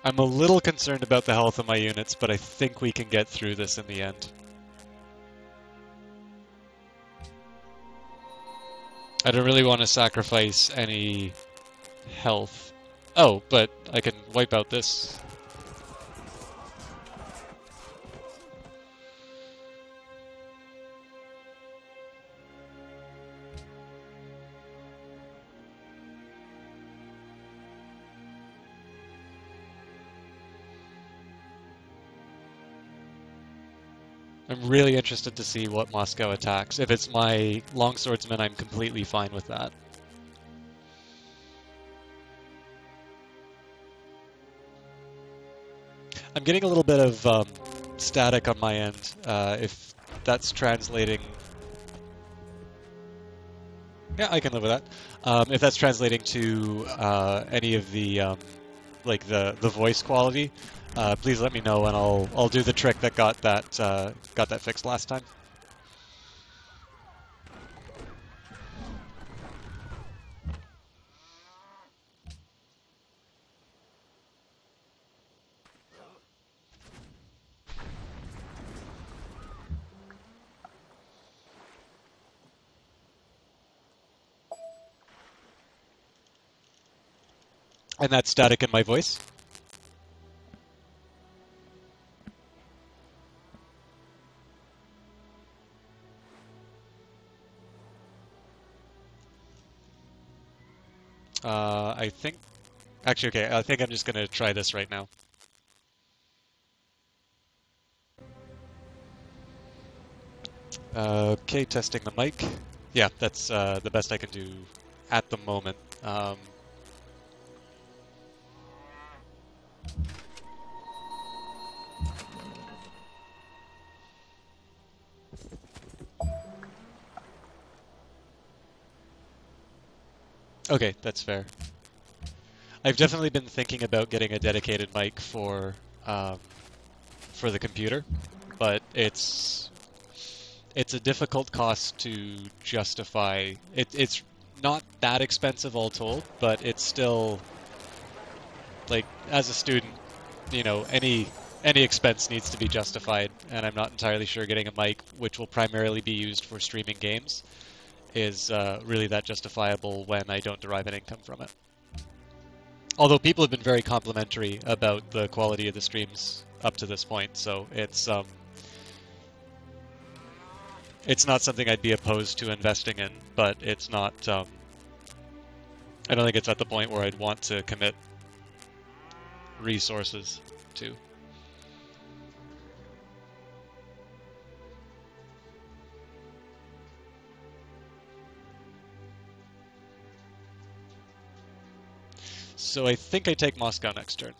Speaker 1: I'm a little concerned about the health of my units, but I think we can get through this in the end. I don't really want to sacrifice any health. Oh, but I can wipe out this. I'm really interested to see what Moscow attacks. If it's my longswordsmen, I'm completely fine with that. I'm getting a little bit of static on my end, if that's translating... Yeah, I can live with that. If that's translating to any of the, like the voice quality, please let me know, and I'll do the trick that got that fixed last time. And that's static in my voice. I think... Actually, okay, I think I'm just going to try this right now. Okay, testing the mic. Yeah, that's the best I can do at the moment. Okay, that's fair. I've definitely been thinking about getting a dedicated mic for the computer, but it's a difficult cost to justify. It's not that expensive all told, but it's still like as a student, you know, any expense needs to be justified, and I'm not entirely sure getting a mic, which will primarily be used for streaming games, is really that justifiable when I don't derive an income from it. Although people have been very complimentary about the quality of the streams up to this point, so it's not something I'd be opposed to investing in, but it's not. I don't think it's at the point where I'd want to commit resources to. So I think I take Moscow next turn.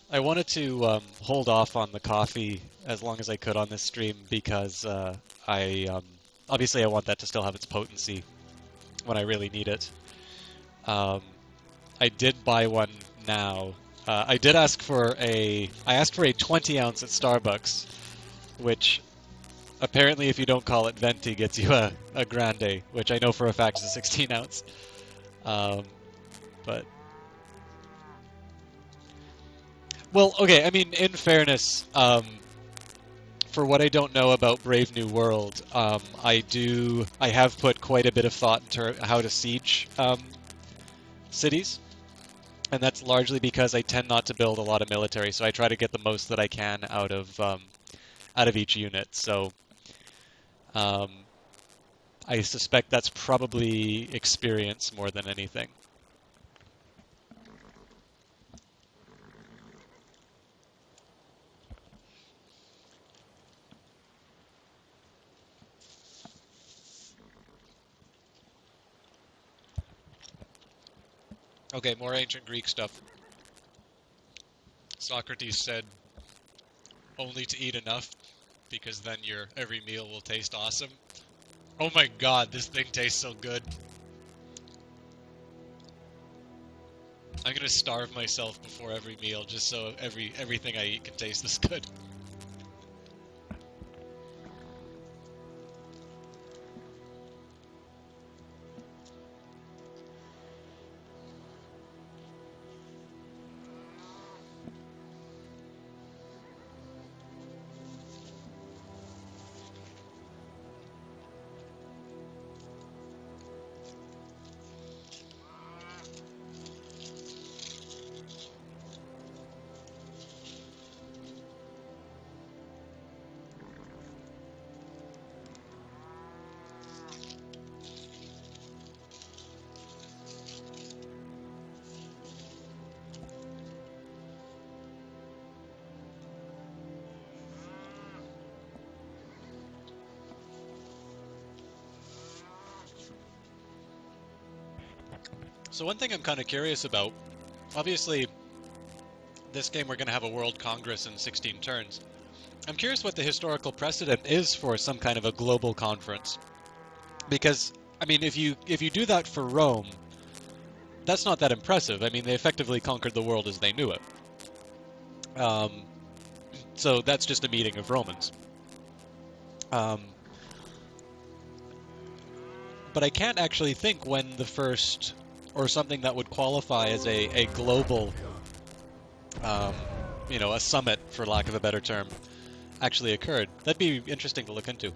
Speaker 1: I wanted to hold off on the coffee as long as I could on this stream because obviously I want that to still have its potency when I really need it. Um, I did buy one now. I did ask for I asked for a 20 ounce at Starbucks, which apparently if you don't call it venti gets you a grande, which I know for a fact is a 16 ounce. But well, okay. I mean, in fairness, for what I don't know about Brave New World, I have put quite a bit of thought into how to siege cities, and that's largely because I tend not to build a lot of military, so I try to get the most that I can out of each unit. So I suspect that's probably experience more than anything. Okay, more ancient Greek stuff. Socrates said, only to eat enough, because then your every meal will taste awesome. Oh my god, this thing tastes so good. I'm gonna starve myself before every meal just so everything I eat can taste this good. So one thing I'm kind of curious about, obviously, this game we're going to have a World Congress in 16 turns. I'm curious what the historical precedent is for some kind of a global conference. Because, I mean, if you do that for Rome, that's not that impressive. I mean, they effectively conquered the world as they knew it. So that's just a meeting of Romans. But I can't actually think when the first, or something that would qualify as a global, you know, a summit, for lack of a better term, actually occurred. That'd be interesting to look into.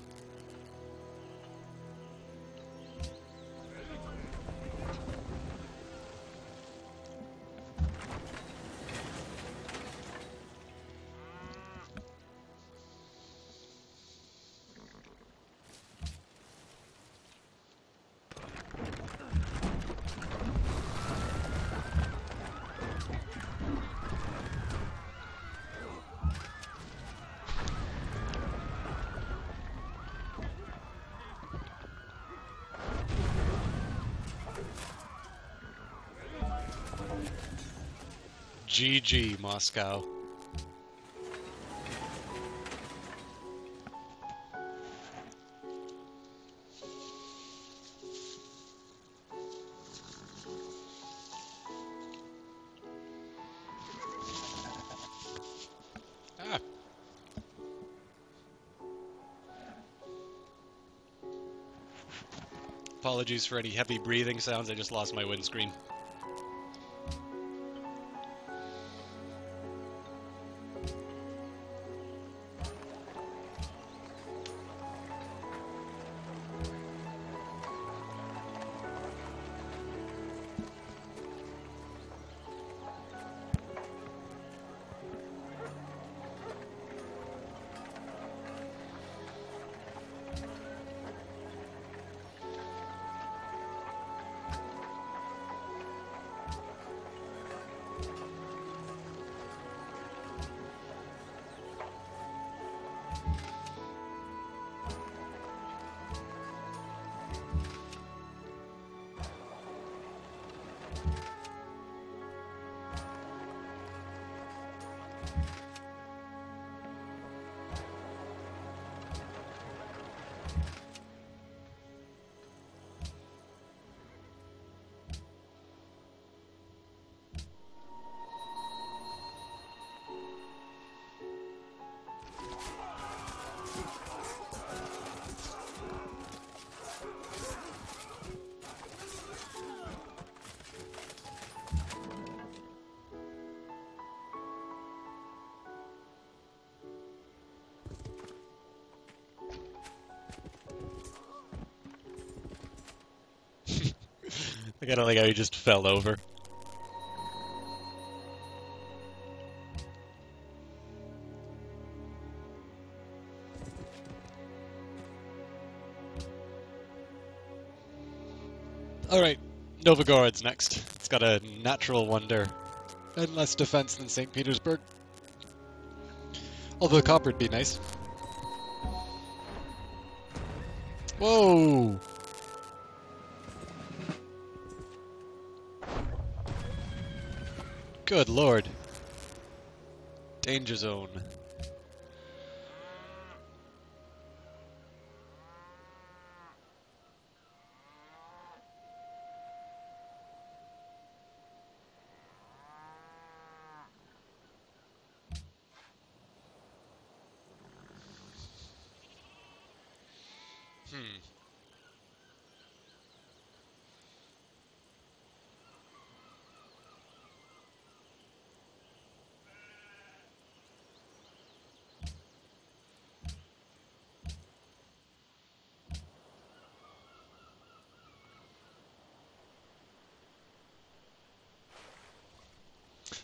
Speaker 1: GG, Moscow. Ah. Apologies for any heavy breathing sounds, I just lost my windscreen. I kinda like how he just fell over. Alright, Novigorod's next. It's got a natural wonder and less defense than St. Petersburg. Although copper'd be nice. Whoa! Good lord. Danger zone.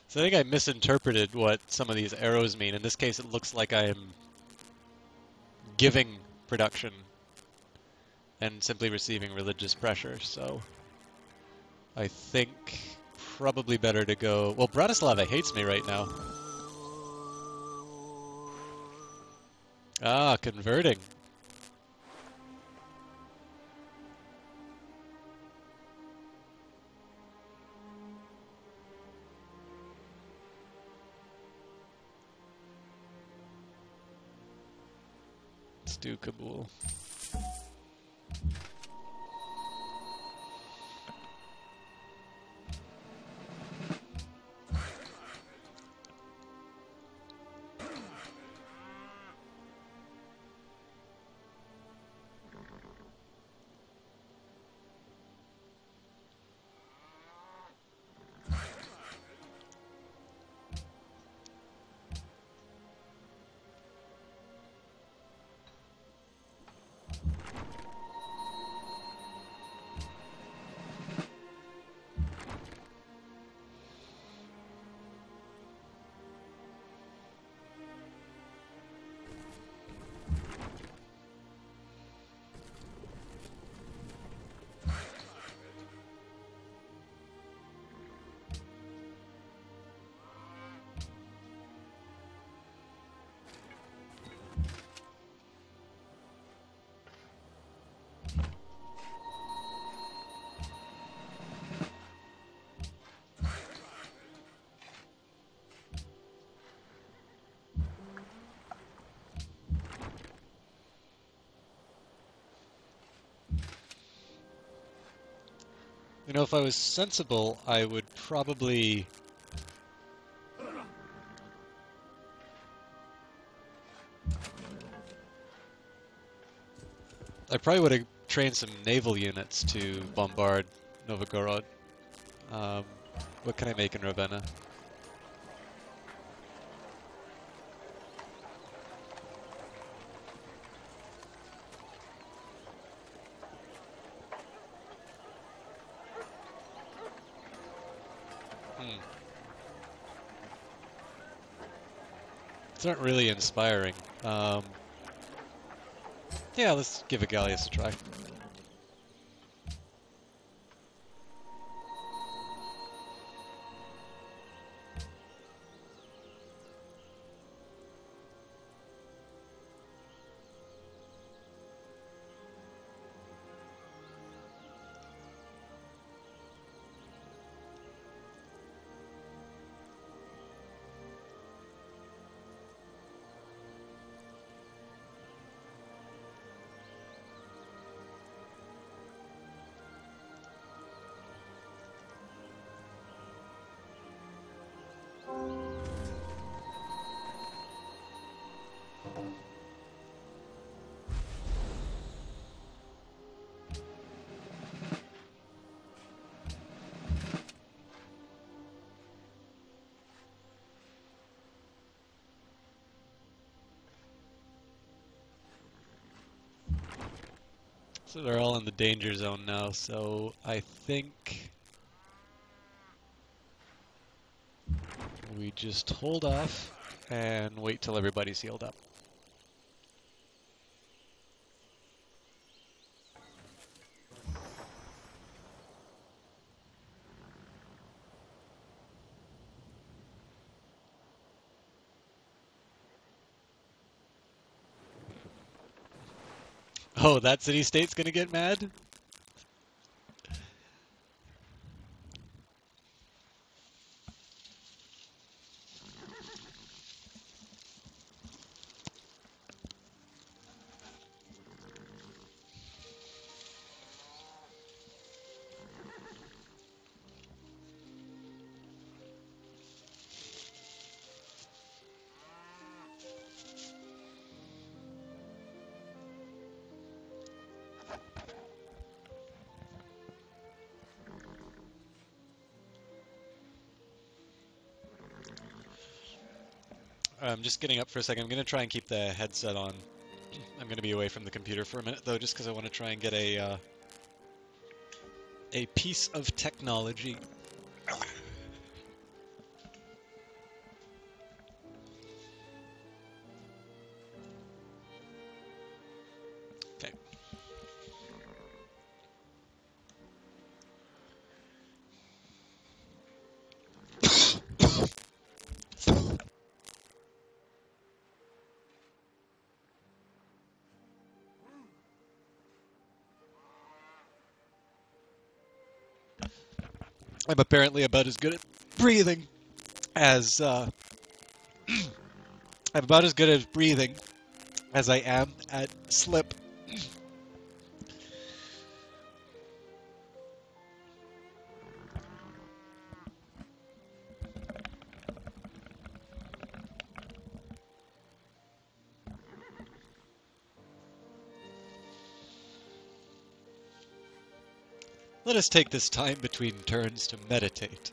Speaker 1: So I think I misinterpreted what some of these arrows mean. In this case, it looks like I am giving production and simply receiving religious pressure, so I think probably better to go... Well, Bratislava hates me right now. Ah, converting. Let's do Kabul. You know, if I was sensible, I would probably... I probably would have trained some naval units to bombard Novgorod. What can I make in Ravenna? These aren't really inspiring. Yeah, let's give a Gallius a try. So they're all in the danger zone now, so I think we just hold off and wait till everybody's healed up. Oh, that city-state's gonna get mad? I'm just getting up for a second. I'm going to try and keep the headset on. I'm going to be away from the computer for a minute, though, just because I want to try and get a piece of technology. Okay. I'm apparently about as good at breathing as as I am at slip. Let us take this time between turns to meditate.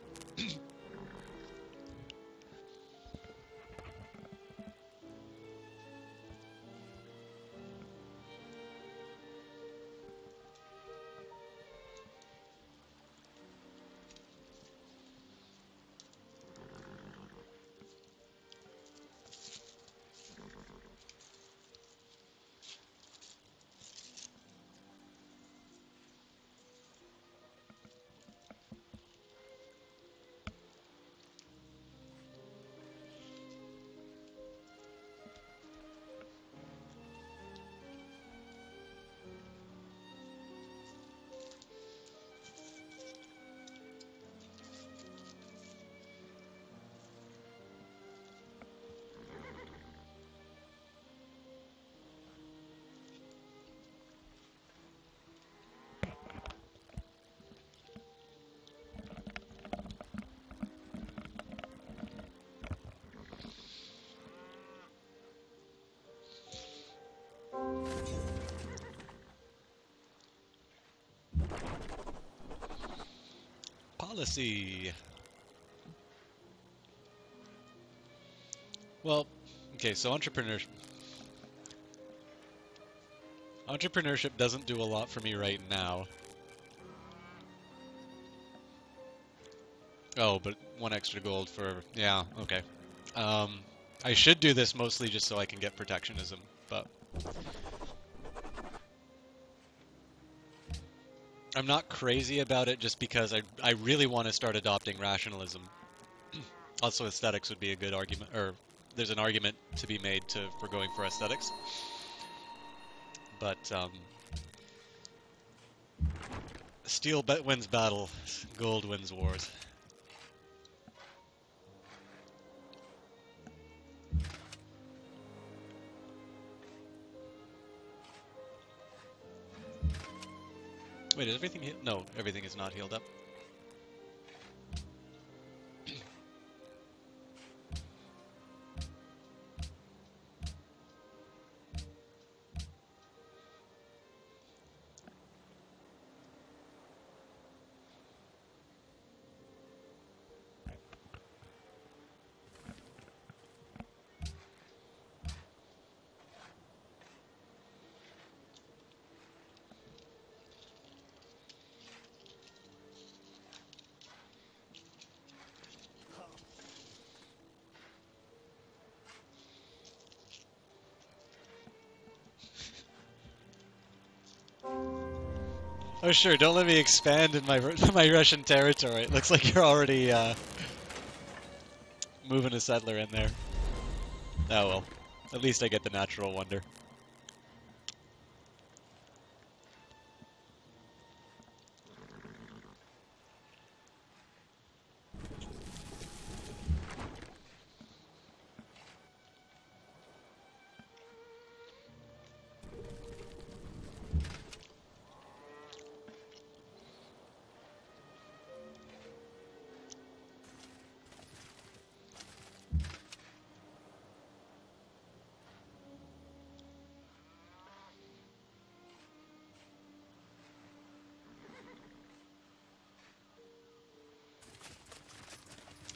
Speaker 1: Policy. Well, okay, so entrepreneurship doesn't do a lot for me right now. Oh, but 1 extra gold for... yeah, okay. I should do this mostly just so I can get protectionism, but... I'm not crazy about it just because I really want to start adopting rationalism. Also, aesthetics would be a good argument, or there's an argument to be made for going for aesthetics. But, steel wins battle, gold wins wars. Wait, is everything healed? No, everything is not healed up. Oh sure, don't let me expand in my my Russian territory. It looks like you're already moving a settler in there. Oh well, at least I get the natural wonder.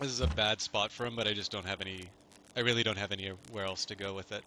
Speaker 1: This is a bad spot for him, but I just don't have any... I really don't have anywhere else to go with it.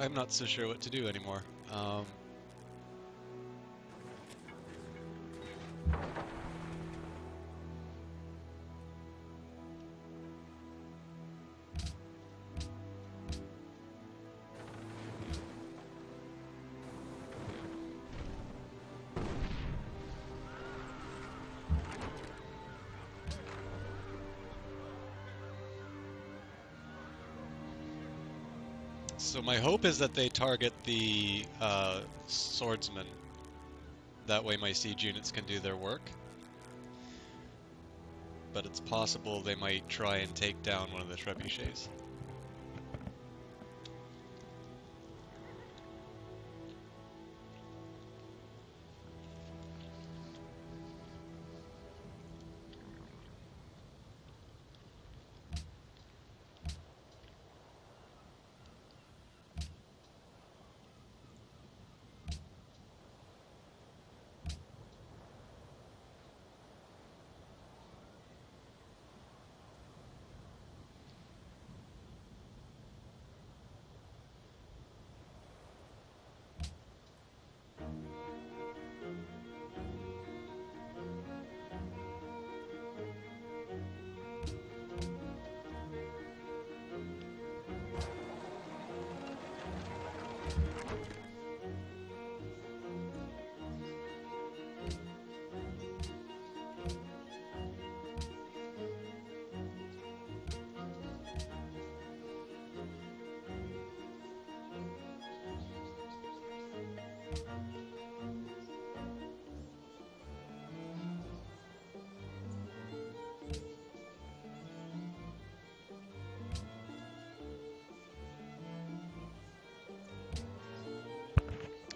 Speaker 1: I'm not so sure what to do anymore. So my hope is that they target the swordsman. That way my siege units can do their work. But it's possible they might try and take down one of the trebuchets.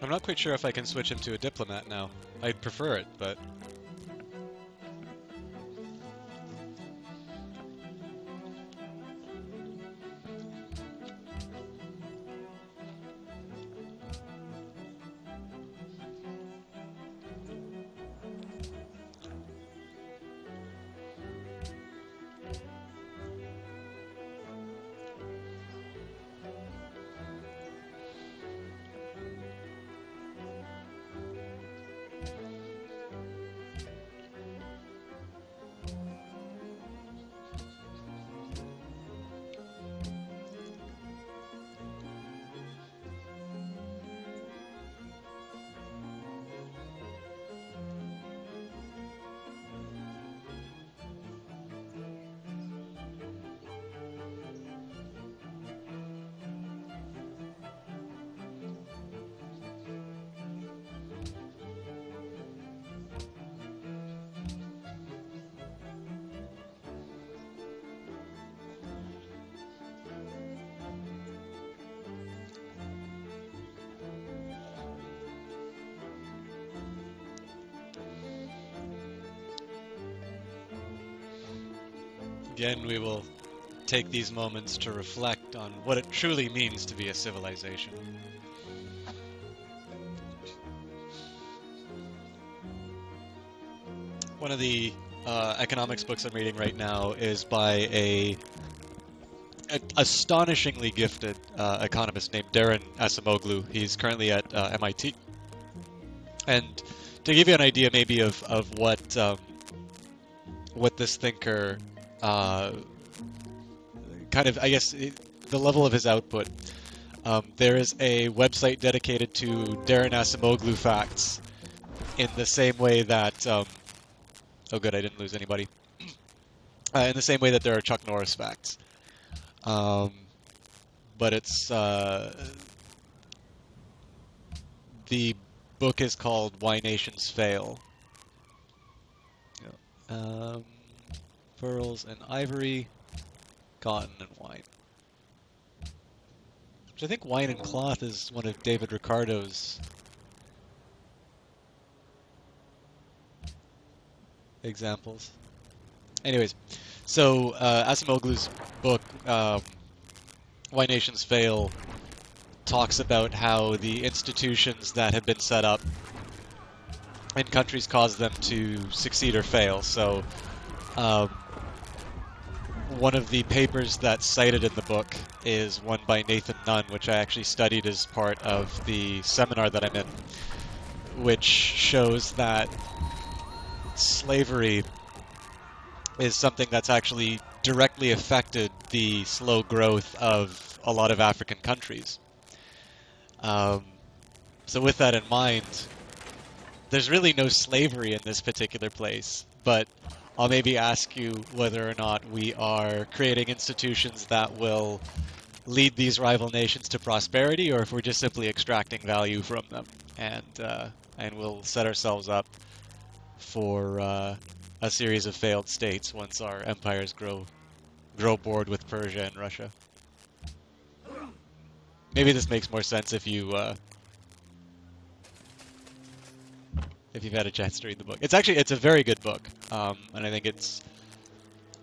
Speaker 1: I'm not quite sure if I can switch him to a diplomat now. I'd prefer it, but... Again, we will take these moments to reflect on what it truly means to be a civilization. One of the economics books I'm reading right now is by a astonishingly gifted economist named Darren Acemoglu. He's currently at MIT. And to give you an idea maybe of what this thinker kind of, I guess, the level of his output. There is a website dedicated to Darren Acemoglu facts in the same way that... oh good, I didn't lose anybody. In the same way that there are Chuck Norris facts. But it's... the book is called Why Nations Fail. Pearls and ivory, cotton and wine. Which I think wine and cloth is one of David Ricardo's examples. Anyways, so Acemoglu's book, Why Nations Fail, talks about how the institutions that have been set up in countries cause them to succeed or fail. So, one of the papers that's cited in the book is one by Nathan Nunn, which I actually studied as part of the seminar that I'm in, which shows that slavery is something that's actually directly affected the slow growth of a lot of African countries. So with that in mind, there's really no slavery in this particular place, but I'll maybe ask you whether or not we are creating institutions that will lead these rival nations to prosperity, or if we're just simply extracting value from them, and we'll set ourselves up for a series of failed states once our empires grow bored with Persia and Russia. Maybe this makes more sense if you've had a chance to read the book. It's a very good book, and I think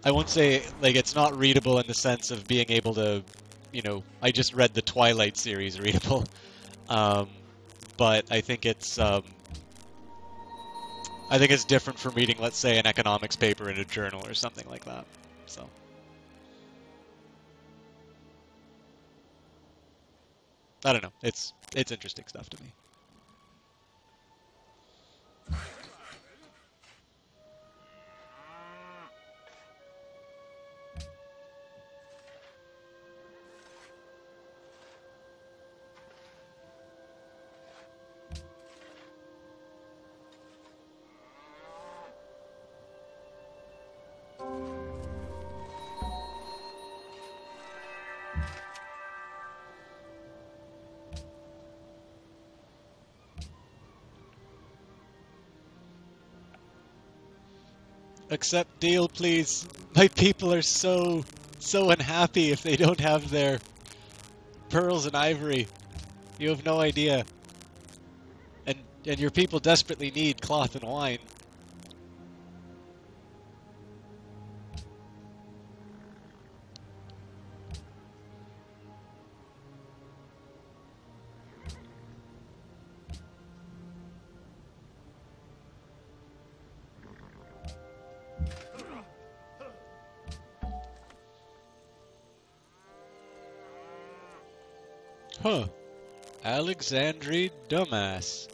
Speaker 1: I won't say, like, it's not readable in the sense of being able to, I just read the Twilight series readable, but I think it's different from reading, let's say, an economics paper in a journal or something like that. So. I don't know. It's interesting stuff to me. Accept deal, please. My people are so unhappy if they don't have their pearls and ivory. You have no idea. And your people desperately need cloth and wine. Huh. Alexandri Dumas.